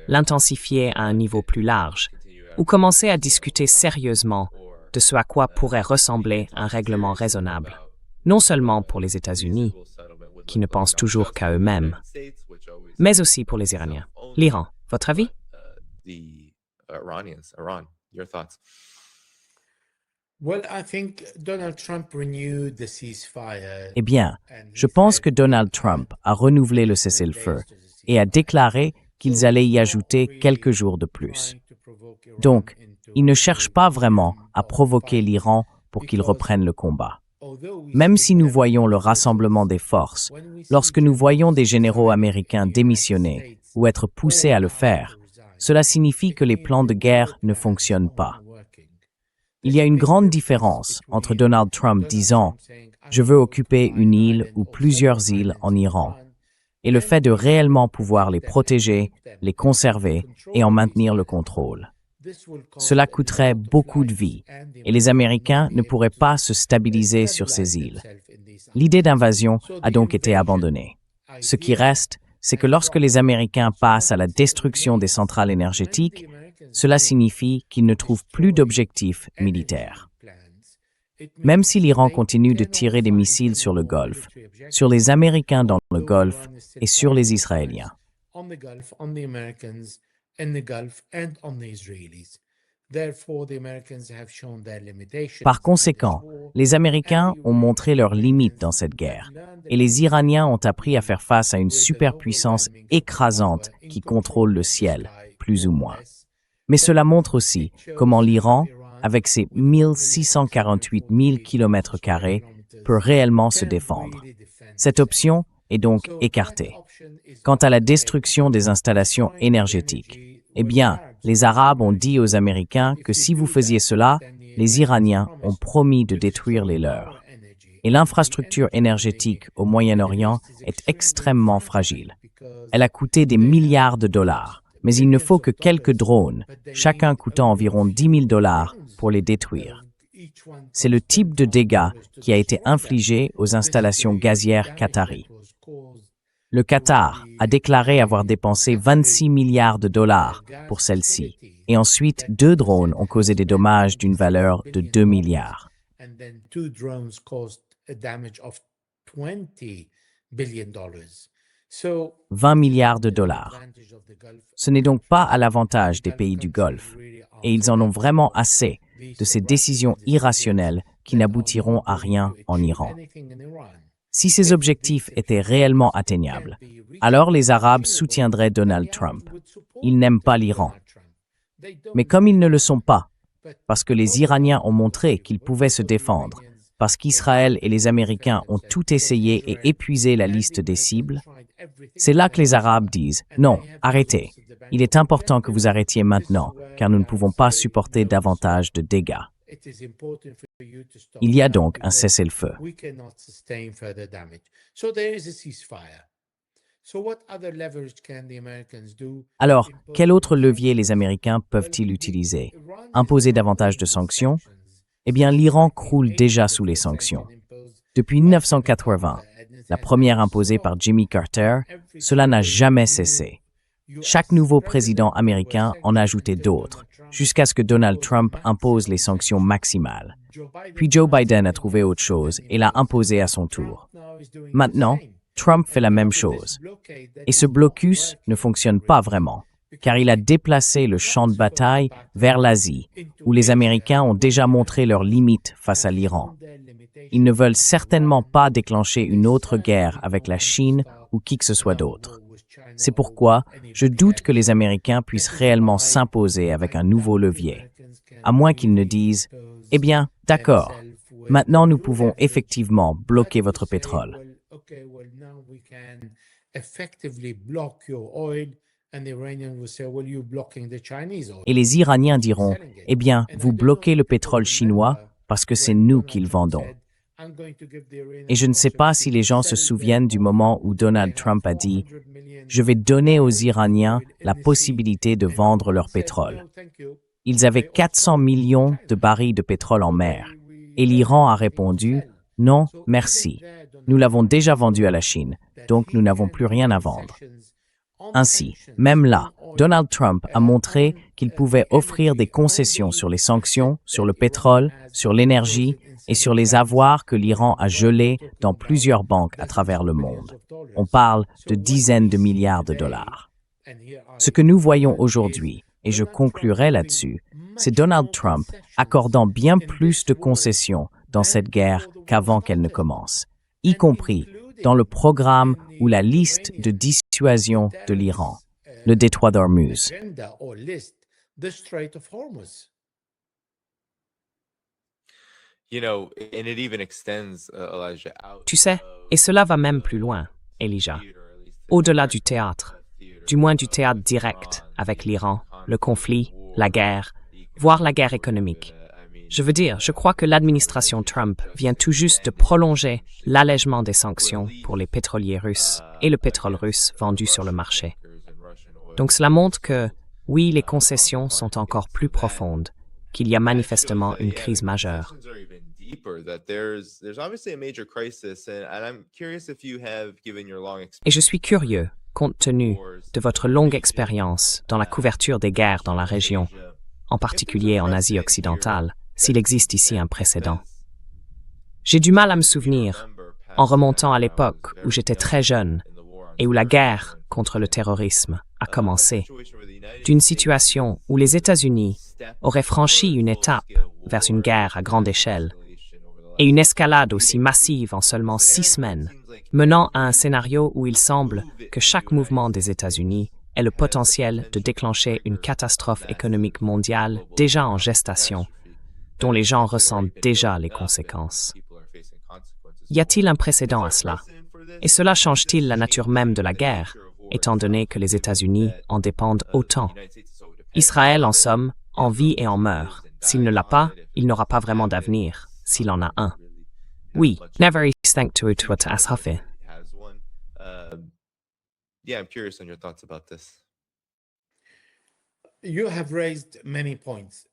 l'intensifier à un niveau plus large, ou commencer à discuter sérieusement de ce à quoi pourrait ressembler un règlement raisonnable, non seulement pour les États-Unis, qui ne pensent toujours qu'à eux-mêmes, mais aussi pour les Iraniens. L'Iran, votre avis? Eh bien, je pense que Donald Trump a renouvelé le cessez-le-feu et a déclaré qu'ils allaient y ajouter quelques jours de plus. Donc, ils ne cherchent pas vraiment à provoquer l'Iran pour qu'il reprenne le combat. Même si nous voyons le rassemblement des forces, lorsque nous voyons des généraux américains démissionner ou être poussés à le faire, cela signifie que les plans de guerre ne fonctionnent pas. Il y a une grande différence entre Donald Trump disant « Je veux occuper une île ou plusieurs îles en Iran » et le fait de réellement pouvoir les protéger, les conserver et en maintenir le contrôle. Cela coûterait beaucoup de vies et les Américains ne pourraient pas se stabiliser sur ces îles. L'idée d'invasion a donc été abandonnée. Ce qui reste, c'est que lorsque les Américains passent à la destruction des centrales énergétiques, cela signifie qu'ils ne trouvent plus d'objectifs militaires. Même si l'Iran continue de tirer des missiles sur le Golfe, sur les Américains dans le Golfe et sur les Israéliens. Par conséquent, les Américains ont montré leurs limites dans cette guerre, et les Iraniens ont appris à faire face à une superpuissance écrasante qui contrôle le ciel, plus ou moins. Mais cela montre aussi comment l'Iran, avec ses 1648 000 km², peut réellement se défendre. Cette option est donc écartée. Quant à la destruction des installations énergétiques, eh bien, les Arabes ont dit aux Américains que si vous faisiez cela, les Iraniens ont promis de détruire les leurs. Et l'infrastructure énergétique au Moyen-Orient est extrêmement fragile. Elle a coûté des milliards de dollars, mais il ne faut que quelques drones, chacun coûtant environ 10 000 dollars, pour les détruire. C'est le type de dégâts qui a été infligé aux installations gazières qataries. Le Qatar a déclaré avoir dépensé 26 milliards de dollars pour celle-ci, et ensuite 2 drones ont causé des dommages d'une valeur de 2 milliards. 20 milliards de dollars. Ce n'est donc pas à l'avantage des pays du Golfe, et ils en ont vraiment assez de ces décisions irrationnelles qui n'aboutiront à rien en Iran. Si ces objectifs étaient réellement atteignables, alors les Arabes soutiendraient Donald Trump. Ils n'aiment pas l'Iran. Mais comme ils ne le sont pas, parce que les Iraniens ont montré qu'ils pouvaient se défendre, parce qu'Israël et les Américains ont tout essayé et épuisé la liste des cibles, c'est là que les Arabes disent « Non, arrêtez. Il est important que vous arrêtiez maintenant, car nous ne pouvons pas supporter davantage de dégâts. » Il y a donc un cessez-le-feu. Alors, quel autre levier les Américains peuvent-ils utiliser? Imposer davantage de sanctions? Eh bien, l'Iran croule déjà sous les sanctions. Depuis 1980, la première imposée par Jimmy Carter, cela n'a jamais cessé. Chaque nouveau président américain en a ajouté d'autres, jusqu'à ce que Donald Trump impose les sanctions maximales. Puis Joe Biden a trouvé autre chose et l'a imposé à son tour. Maintenant, Trump fait la même chose. Et ce blocus ne fonctionne pas vraiment, car il a déplacé le champ de bataille vers l'Asie, où les Américains ont déjà montré leurs limites face à l'Iran. Ils ne veulent certainement pas déclencher une autre guerre avec la Chine ou qui que ce soit d'autre. C'est pourquoi je doute que les Américains puissent réellement s'imposer avec un nouveau levier, à moins qu'ils ne disent « Eh bien, d'accord, maintenant nous pouvons effectivement bloquer votre pétrole. » Et les Iraniens diront « Eh bien, vous bloquez le pétrole chinois parce que c'est nous qui le vendons. » Et je ne sais pas si les gens se souviennent du moment où Donald Trump a dit « Je vais donner aux Iraniens la possibilité de vendre leur pétrole. » Ils avaient 400 millions de barils de pétrole en mer. Et l'Iran a répondu « Non, merci. Nous l'avons déjà vendu à la Chine, donc nous n'avons plus rien à vendre. » Ainsi, même là, Donald Trump a montré qu'il pouvait offrir des concessions sur les sanctions, sur le pétrole, sur l'énergie et sur les avoirs que l'Iran a gelés dans plusieurs banques à travers le monde. On parle de dizaines de milliards de dollars. Ce que nous voyons aujourd'hui, et je conclurai là-dessus, c'est Donald Trump accordant bien plus de concessions dans cette guerre qu'avant qu'elle ne commence, y compris dans le programme ou la liste de dissuasion de l'Iran. le détroit d'Ormuz. agenda or list the Strait of Hormuz. You know, and it even extends, Elijah, out Tu sais, et cela va même plus loin, Elijah, au-delà du théâtre, du moins du théâtre direct avec l'Iran, le conflit, la guerre, voire la guerre économique. Je veux dire, je crois que l'administration Trump vient tout juste de prolonger l'allègement des sanctions pour les pétroliers russes et le pétrole russe vendu sur le marché. Donc cela montre que, oui, les concessions sont encore plus profondes, qu'il y a manifestement une crise majeure. Et je suis curieux, compte tenu de votre longue expérience dans la couverture des guerres dans la région, en particulier en Asie occidentale, s'il existe ici un précédent. J'ai du mal à me souvenir, en remontant à l'époque où j'étais très jeune et où la guerre contre le terrorisme a commencé, d'une situation où les États-Unis auraient franchi une étape vers une guerre à grande échelle et une escalade aussi massive en seulement 6 semaines, menant à un scénario où il semble que chaque mouvement des États-Unis ait le potentiel de déclencher une catastrophe économique mondiale déjà en gestation, dont les gens ressentent déjà les conséquences. Y a-t-il un précédent à cela? Et cela change-t-il la nature même de la guerre, étant donné que les États-Unis en dépendent autant? Israël, en somme, en vit et en meurt. S'il ne l'a pas, il n'aura pas vraiment d'avenir, s'il en a un. Oui, never think to ashafe. Yeah, I'm curious on your thoughts about this. You have raised many points.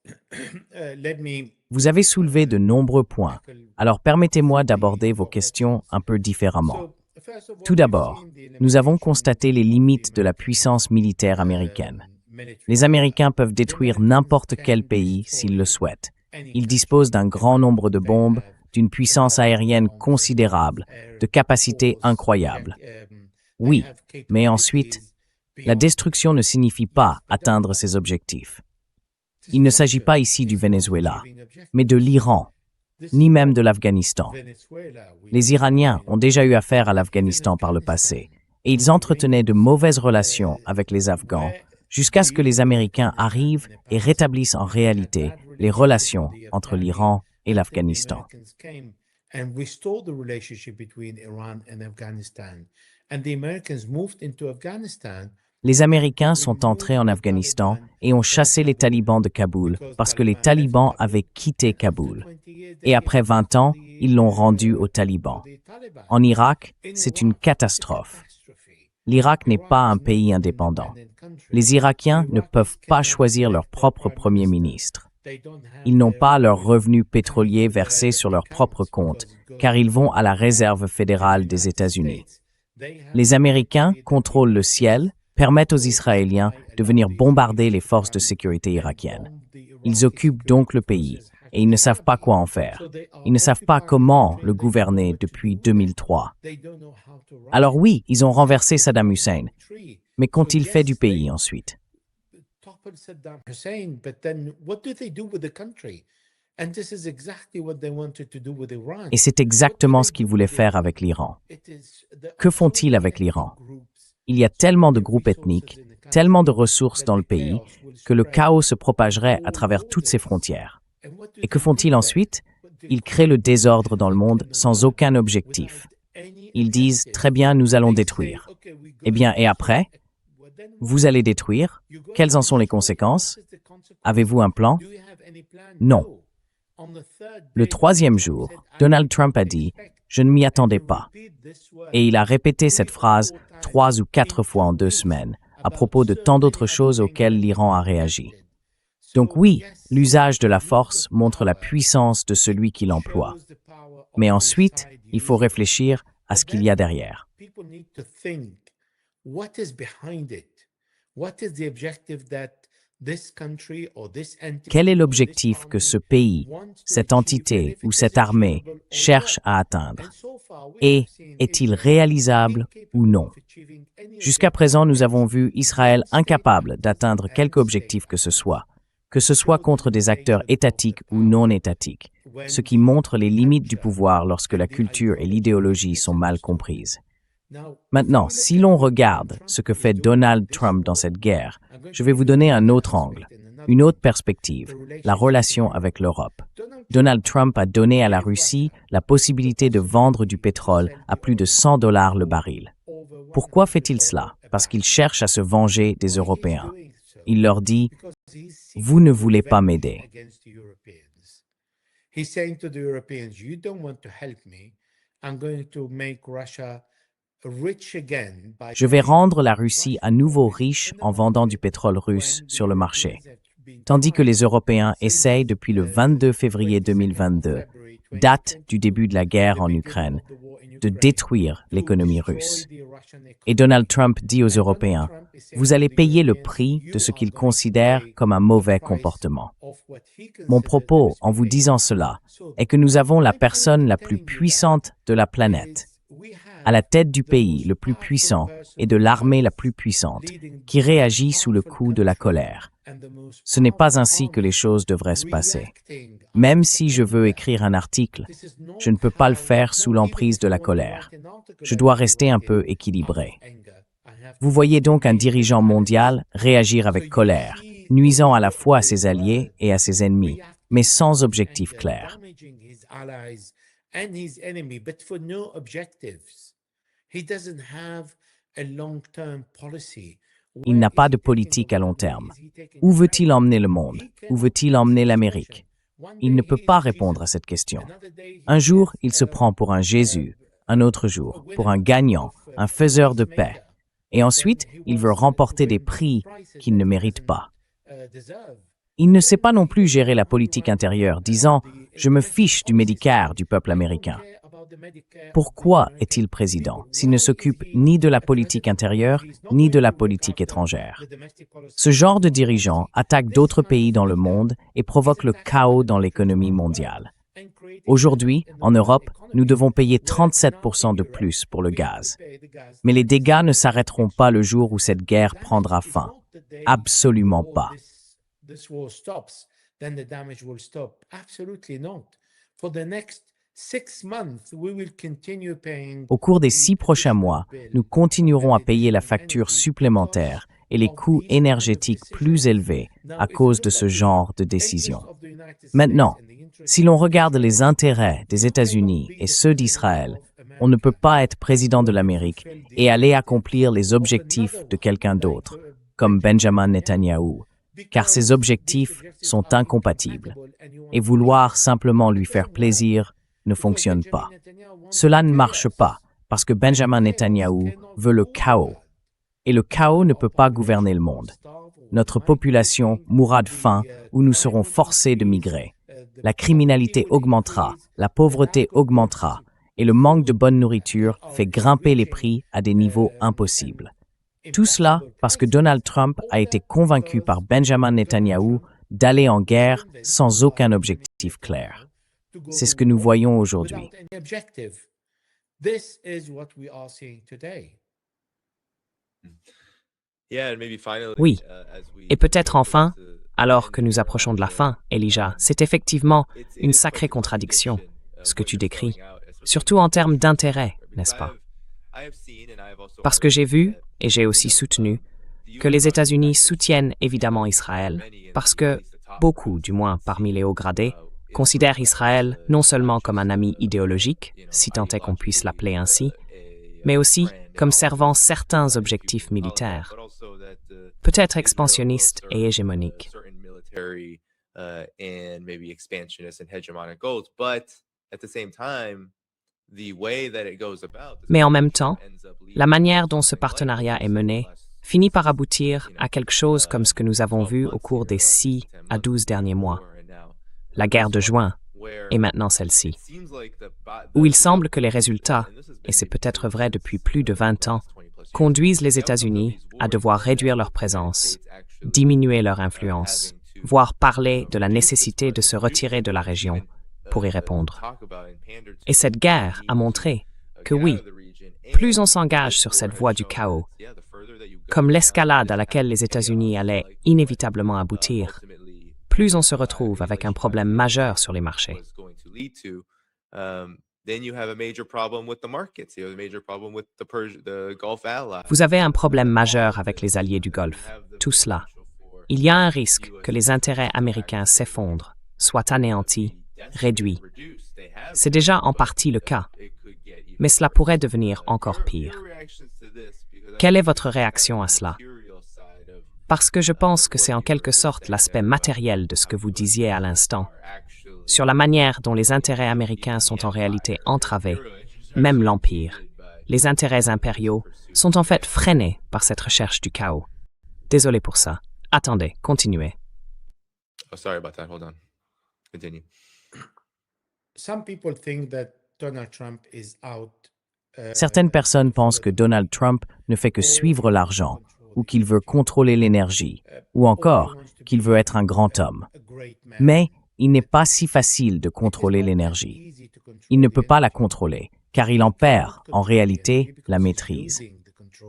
Let me Vous avez soulevé de nombreux points, alors permettez-moi d'aborder vos questions un peu différemment. Tout d'abord, nous avons constaté les limites de la puissance militaire américaine. Les Américains peuvent détruire n'importe quel pays s'ils le souhaitent. Ils disposent d'un grand nombre de bombes, d'une puissance aérienne considérable, de capacités incroyables. Oui, mais ensuite, la destruction ne signifie pas atteindre ses objectifs. Il ne s'agit pas ici du Venezuela, mais de l'Iran, ni même de l'Afghanistan. Les Iraniens ont déjà eu affaire à l'Afghanistan par le passé, et ils entretenaient de mauvaises relations avec les Afghans jusqu'à ce que les Américains arrivent et rétablissent en réalité les relations entre l'Iran et l'Afghanistan. Les Américains sont entrés en Afghanistan et ont chassé les talibans de Kaboul parce que les talibans avaient quitté Kaboul. Et après 20 ans, ils l'ont rendu aux talibans. En Irak, c'est une catastrophe. L'Irak n'est pas un pays indépendant. Les Irakiens ne peuvent pas choisir leur propre premier ministre. Ils n'ont pas leurs revenus pétroliers versés sur leur propre compte, car ils vont à la réserve fédérale des États-Unis. Les Américains contrôlent le ciel, permettent aux Israéliens de venir bombarder les forces de sécurité irakiennes. Ils occupent donc le pays, et ils ne savent pas quoi en faire. Ils ne savent pas comment le gouverner depuis 2003. Alors oui, ils ont renversé Saddam Hussein, mais qu'ont-ils fait du pays ensuite? Et c'est exactement ce qu'ils voulaient faire avec l'Iran. Que font-ils avec l'Iran? Il y a tellement de groupes ethniques, tellement de ressources dans le pays, que le chaos se propagerait à travers toutes ses frontières. Et que font-ils ensuite? Ils créent le désordre dans le monde sans aucun objectif. Ils disent « Très bien, nous allons détruire ». Eh bien, et après? Vous allez détruire? Quelles en sont les conséquences? Avez-vous un plan? Non. Le 3e jour, Donald Trump a dit « Je ne m'y attendais pas ». Et il a répété cette phrase 3 ou 4 fois en 2 semaines, à propos de tant d'autres choses auxquelles l'Iran a réagi. Donc oui, l'usage de la force montre la puissance de celui qui l'emploie. Mais ensuite, il faut réfléchir à ce qu'il y a derrière. Quel est l'objectif que ce pays, cette entité ou cette armée cherche à atteindre? Et est-il réalisable ou non? Jusqu'à présent, nous avons vu Israël incapable d'atteindre quelque objectif que ce soit contre des acteurs étatiques ou non étatiques, ce qui montre les limites du pouvoir lorsque la culture et l'idéologie sont mal comprises. Maintenant, si l'on regarde ce que fait Donald Trump dans cette guerre, je vais vous donner un autre angle, une autre perspective, la relation avec l'Europe. Donald Trump a donné à la Russie la possibilité de vendre du pétrole à plus de $100 le baril. Pourquoi fait-il cela? Parce qu'il cherche à se venger des Européens. Il leur dit, « Vous ne voulez pas m'aider. » He's saying to the Europeans, you don't want to help me. I'm going to make Russia rich again by Je vais rendre la Russie à nouveau riche en vendant du pétrole russe sur le marché. Tandis que les Européens essayent depuis le 22 février 2022, date du début de la guerre en Ukraine, de détruire l'économie russe. Et Donald Trump dit aux Européens, vous allez payer le prix de ce qu'il considère comme un mauvais comportement. Mon propos, en vous disant cela, est que nous avons la personne la plus puissante de la planète, à la tête du pays le plus puissant et de l'armée la plus puissante, qui réagit sous le coup de la colère. Ce n'est pas ainsi que les choses devraient se passer. Même si je veux écrire un article, je ne peux pas le faire sous l'emprise de la colère. Je dois rester un peu équilibré. Vous voyez donc un dirigeant mondial réagir avec colère, nuisant à la fois à ses alliés et à ses ennemis, mais sans objectif clair. Il n'a pas de politique à long terme. Où veut-il emmener le monde? Où veut-il emmener l'Amérique? Il ne peut pas répondre à cette question. Un jour, il se prend pour un Jésus, un autre jour, pour un gagnant, un faiseur de paix. Et ensuite, il veut remporter des prix qu'il ne mérite pas. Il ne sait pas non plus gérer la politique intérieure, disant « Je me fiche du Medicare du peuple américain ». Pourquoi est-il président s'il ne s'occupe ni de la politique intérieure ni de la politique étrangère? Ce genre de dirigeant attaque d'autres pays dans le monde et provoque le chaos dans l'économie mondiale. Aujourd'hui, en Europe, nous devons payer 37% de plus pour le gaz. Mais les dégâts ne s'arrêteront pas le jour où cette guerre prendra fin. Absolument pas. Au cours des 6 prochains mois, nous continuerons à payer la facture supplémentaire et les coûts énergétiques plus élevés à cause de ce genre de décision. Maintenant, si l'on regarde les intérêts des États-Unis et ceux d'Israël, on ne peut pas être président de l'Amérique et aller accomplir les objectifs de quelqu'un d'autre, comme Benjamin Netanyahou, car ces objectifs sont incompatibles. Et vouloir simplement lui faire plaisir ne fonctionne pas. Cela ne marche pas parce que Benjamin Netanyahou veut le chaos. Et le chaos ne peut pas gouverner le monde. Notre population mourra de faim ou nous serons forcés de migrer. La criminalité augmentera, la pauvreté augmentera et le manque de bonne nourriture fait grimper les prix à des niveaux impossibles. Tout cela parce que Donald Trump a été convaincu par Benjamin Netanyahou d'aller en guerre sans aucun objectif clair. C'est ce que nous voyons aujourd'hui. Oui, et peut-être enfin, alors que nous approchons de la fin, Elijah, c'est effectivement une sacrée contradiction, ce que tu décris, surtout en termes d'intérêt, n'est-ce pas? Parce que j'ai vu, et j'ai aussi soutenu, que les États-Unis soutiennent évidemment Israël, parce que beaucoup, du moins parmi les hauts gradés, considèrent Israël non seulement comme un ami idéologique, si tant est qu'on puisse l'appeler ainsi, mais aussi comme servant certains objectifs militaires, peut-être expansionnistes et hégémoniques. Mais en même temps, la manière dont ce partenariat est mené finit par aboutir à quelque chose comme ce que nous avons vu au cours des 6 à 12 derniers mois. La guerre de juin, et maintenant celle-ci, où il semble que les résultats, et c'est peut-être vrai depuis plus de 20 ans, conduisent les États-Unis à devoir réduire leur présence, diminuer leur influence, voire parler de la nécessité de se retirer de la région pour y répondre. Et cette guerre a montré que oui, plus on s'engage sur cette voie du chaos, comme l'escalade à laquelle les États-Unis allaient inévitablement aboutir, plus on se retrouve avec un problème majeur sur les marchés. then you have a major problem with the markets. You have a major problem with the Gulf allies. Vous avez un problème majeur avec les alliés du Golfe. Tout cela. Il y a un risque que les intérêts américains s'effondrent, soient anéantis, réduits. C'est déjà en partie le cas, mais cela pourrait devenir encore pire. Quelle est votre réaction à cela? Parce que je pense que c'est en quelque sorte l'aspect matériel de ce que vous disiez à l'instant, sur la manière dont les intérêts américains sont en réalité entravés, même l'Empire. Les intérêts impériaux sont en fait freinés par cette recherche du chaos. Désolé pour ça. Attendez, continuez. Oh, sorry about that. Hold on. Continue. Some people think that Donald Trump is out. Certaines personnes pensent que Donald Trump ne fait que suivre l'argent, ou qu'il veut contrôler l'énergie, ou encore qu'il veut être un grand homme. Mais il n'est pas si facile de contrôler l'énergie. Il ne peut pas la contrôler, car il en perd, en réalité, la maîtrise.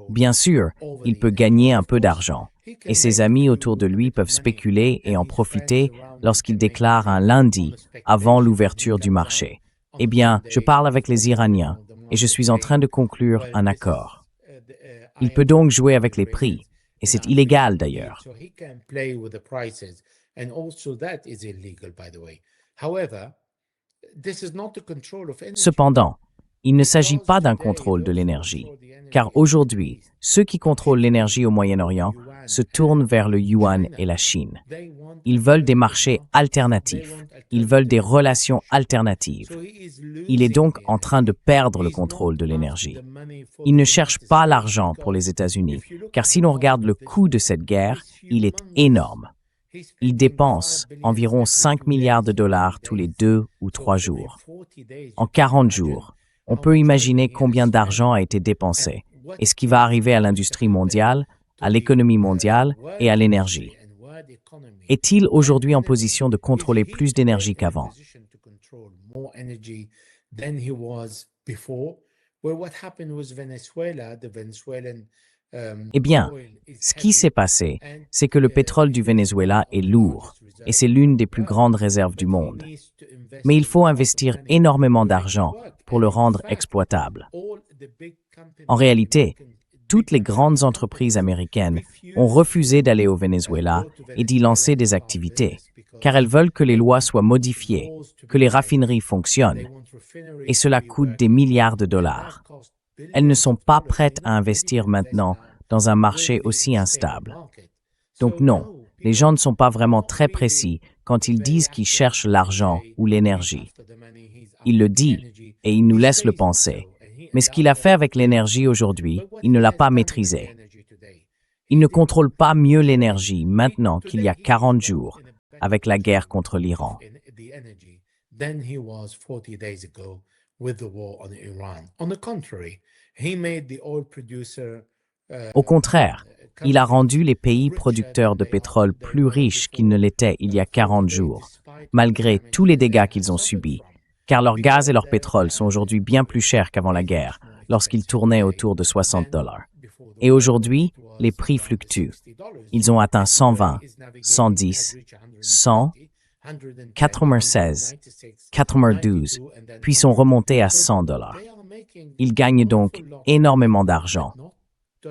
Bien sûr, il peut gagner un peu d'argent, et ses amis autour de lui peuvent spéculer et en profiter lorsqu'il déclare un lundi, avant l'ouverture du marché. Eh bien, je parle avec les Iraniens, et je suis en train de conclure un accord. Il peut donc jouer avec les prix, et c'est illégal d'ailleurs. Cependant, il ne s'agit pas d'un contrôle de l'énergie, car aujourd'hui, ceux qui contrôlent l'énergie au Moyen-Orient se tournent vers le yuan et la Chine. Ils veulent des marchés alternatifs, ils veulent des relations alternatives. Il est donc en train de perdre le contrôle de l'énergie. Il ne cherche pas l'argent pour les États-Unis, car si l'on regarde le coût de cette guerre, il est énorme. Il dépense environ 5 milliards de dollars tous les 2 ou 3 jours. En 40 jours, on peut imaginer combien d'argent a été dépensé et ce qui va arriver à l'industrie mondiale, à l'économie mondiale et à l'énergie. Est-il aujourd'hui en position de contrôler plus d'énergie qu'avant? Eh bien, ce qui s'est passé, c'est que le pétrole du Venezuela est lourd et c'est l'une des plus grandes réserves du monde. Mais il faut investir énormément d'argent pour le rendre exploitable. En réalité, toutes les grandes entreprises américaines ont refusé d'aller au Venezuela et d'y lancer des activités, car elles veulent que les lois soient modifiées, que les raffineries fonctionnent, et cela coûte des milliards de dollars. Elles ne sont pas prêtes à investir maintenant dans un marché aussi instable. Donc non, les gens ne sont pas vraiment très précis quand ils disent qu'ils cherchent l'argent ou l'énergie. Il le dit et il nous laisse le penser. Mais ce qu'il a fait avec l'énergie aujourd'hui, il ne l'a pas maîtrisé. Il ne contrôle pas mieux l'énergie maintenant qu'il y a 40 jours avec la guerre contre l'Iran. Au contraire, il a rendu les pays producteurs de pétrole plus riches qu'ils ne l'étaient il y a 40 jours, malgré tous les dégâts qu'ils ont subis, car leur gaz et leur pétrole sont aujourd'hui bien plus chers qu'avant la guerre, lorsqu'ils tournaient autour de 60 $. Et aujourd'hui, les prix fluctuent. Ils ont atteint 120, 110, 100, 96, 92, puis sont remontés à 100 $. Ils gagnent donc énormément d'argent,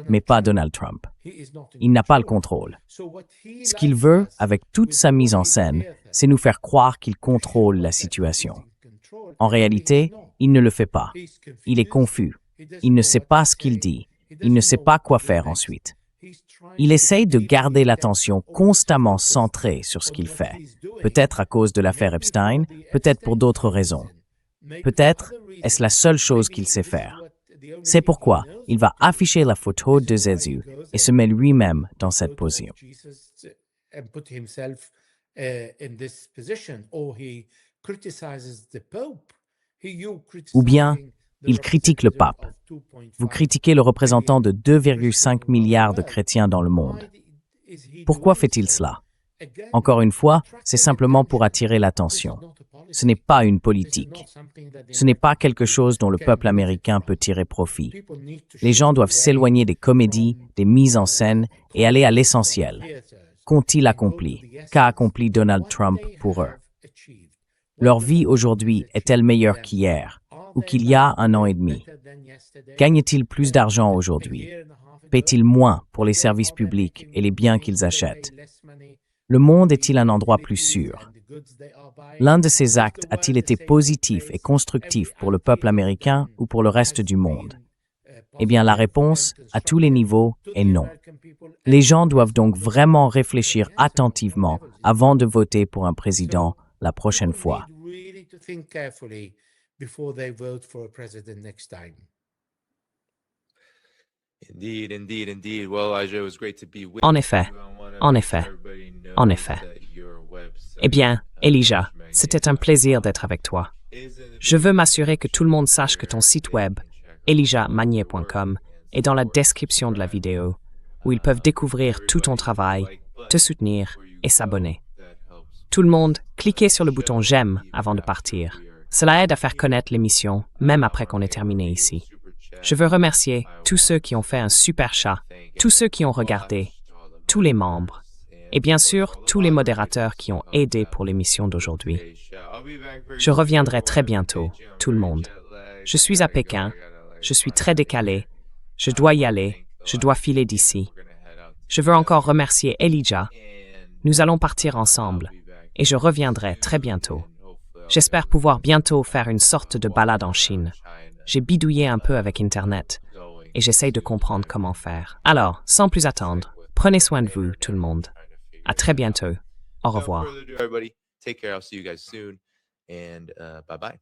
mais pas Donald Trump. Il n'a pas le contrôle. Ce qu'il veut, avec toute sa mise en scène, c'est nous faire croire qu'il contrôle la situation. En réalité, il ne le fait pas. Il est confus. Il ne sait pas ce qu'il dit. Il ne sait pas quoi faire ensuite. Il essaye de garder l'attention constamment centrée sur ce qu'il fait. Peut-être à cause de l'affaire Epstein, peut-être pour d'autres raisons. Peut-être est-ce la seule chose qu'il sait faire. C'est pourquoi il va afficher la photo de Jésus et se met lui-même dans cette position. Ou bien, il critique le pape. Vous critiquez le représentant de 2,5 milliards de chrétiens dans le monde. Pourquoi fait-il cela? Encore une fois, c'est simplement pour attirer l'attention. Ce n'est pas une politique. Ce n'est pas quelque chose dont le peuple américain peut tirer profit. Les gens doivent s'éloigner des comédies, des mises en scène et aller à l'essentiel. Qu'ont-ils accompli? Qu'a accompli Donald Trump pour eux? Leur vie aujourd'hui est-elle meilleure qu'hier? ou qu'il y a un an et demi? Gagne-t-il plus d'argent aujourd'hui? Paie-t-il moins pour les services publics et les biens qu'ils achètent? Le monde est-il un endroit plus sûr? L'un de ces actes a-t-il été positif et constructif pour le peuple américain ou pour le reste du monde? Eh bien, la réponse, à tous les niveaux, est non. Les gens doivent donc vraiment réfléchir attentivement avant de voter pour un président la prochaine fois. En effet, en effet, en effet. Eh bien, Elijah, c'était un plaisir d'être avec toi. Je veux m'assurer que tout le monde sache que ton site web, elijahmagnier.com, est dans la description de la vidéo, où ils peuvent découvrir tout ton travail, te soutenir et s'abonner. Tout le monde, cliquez sur le bouton « J'aime » avant de partir. Cela aide à faire connaître l'émission, même après qu'on ait terminé ici. Je veux remercier tous ceux qui ont fait un super chat, tous ceux qui ont regardé, tous les membres, et bien sûr, tous les modérateurs qui ont aidé pour l'émission d'aujourd'hui. Je reviendrai très bientôt, tout le monde. Je suis à Pékin, je suis très décalé, je dois y aller, je dois filer d'ici. Je veux encore remercier Elijah. Nous allons partir ensemble, et je reviendrai très bientôt. J'espère pouvoir bientôt faire une sorte de balade en Chine. J'ai bidouillé un peu avec Internet, et j'essaye de comprendre comment faire. Alors, sans plus attendre, prenez soin de vous, tout le monde. À très bientôt. Au revoir. Without further ado, everybody, take care. I'll see you guys soon, and bye-bye.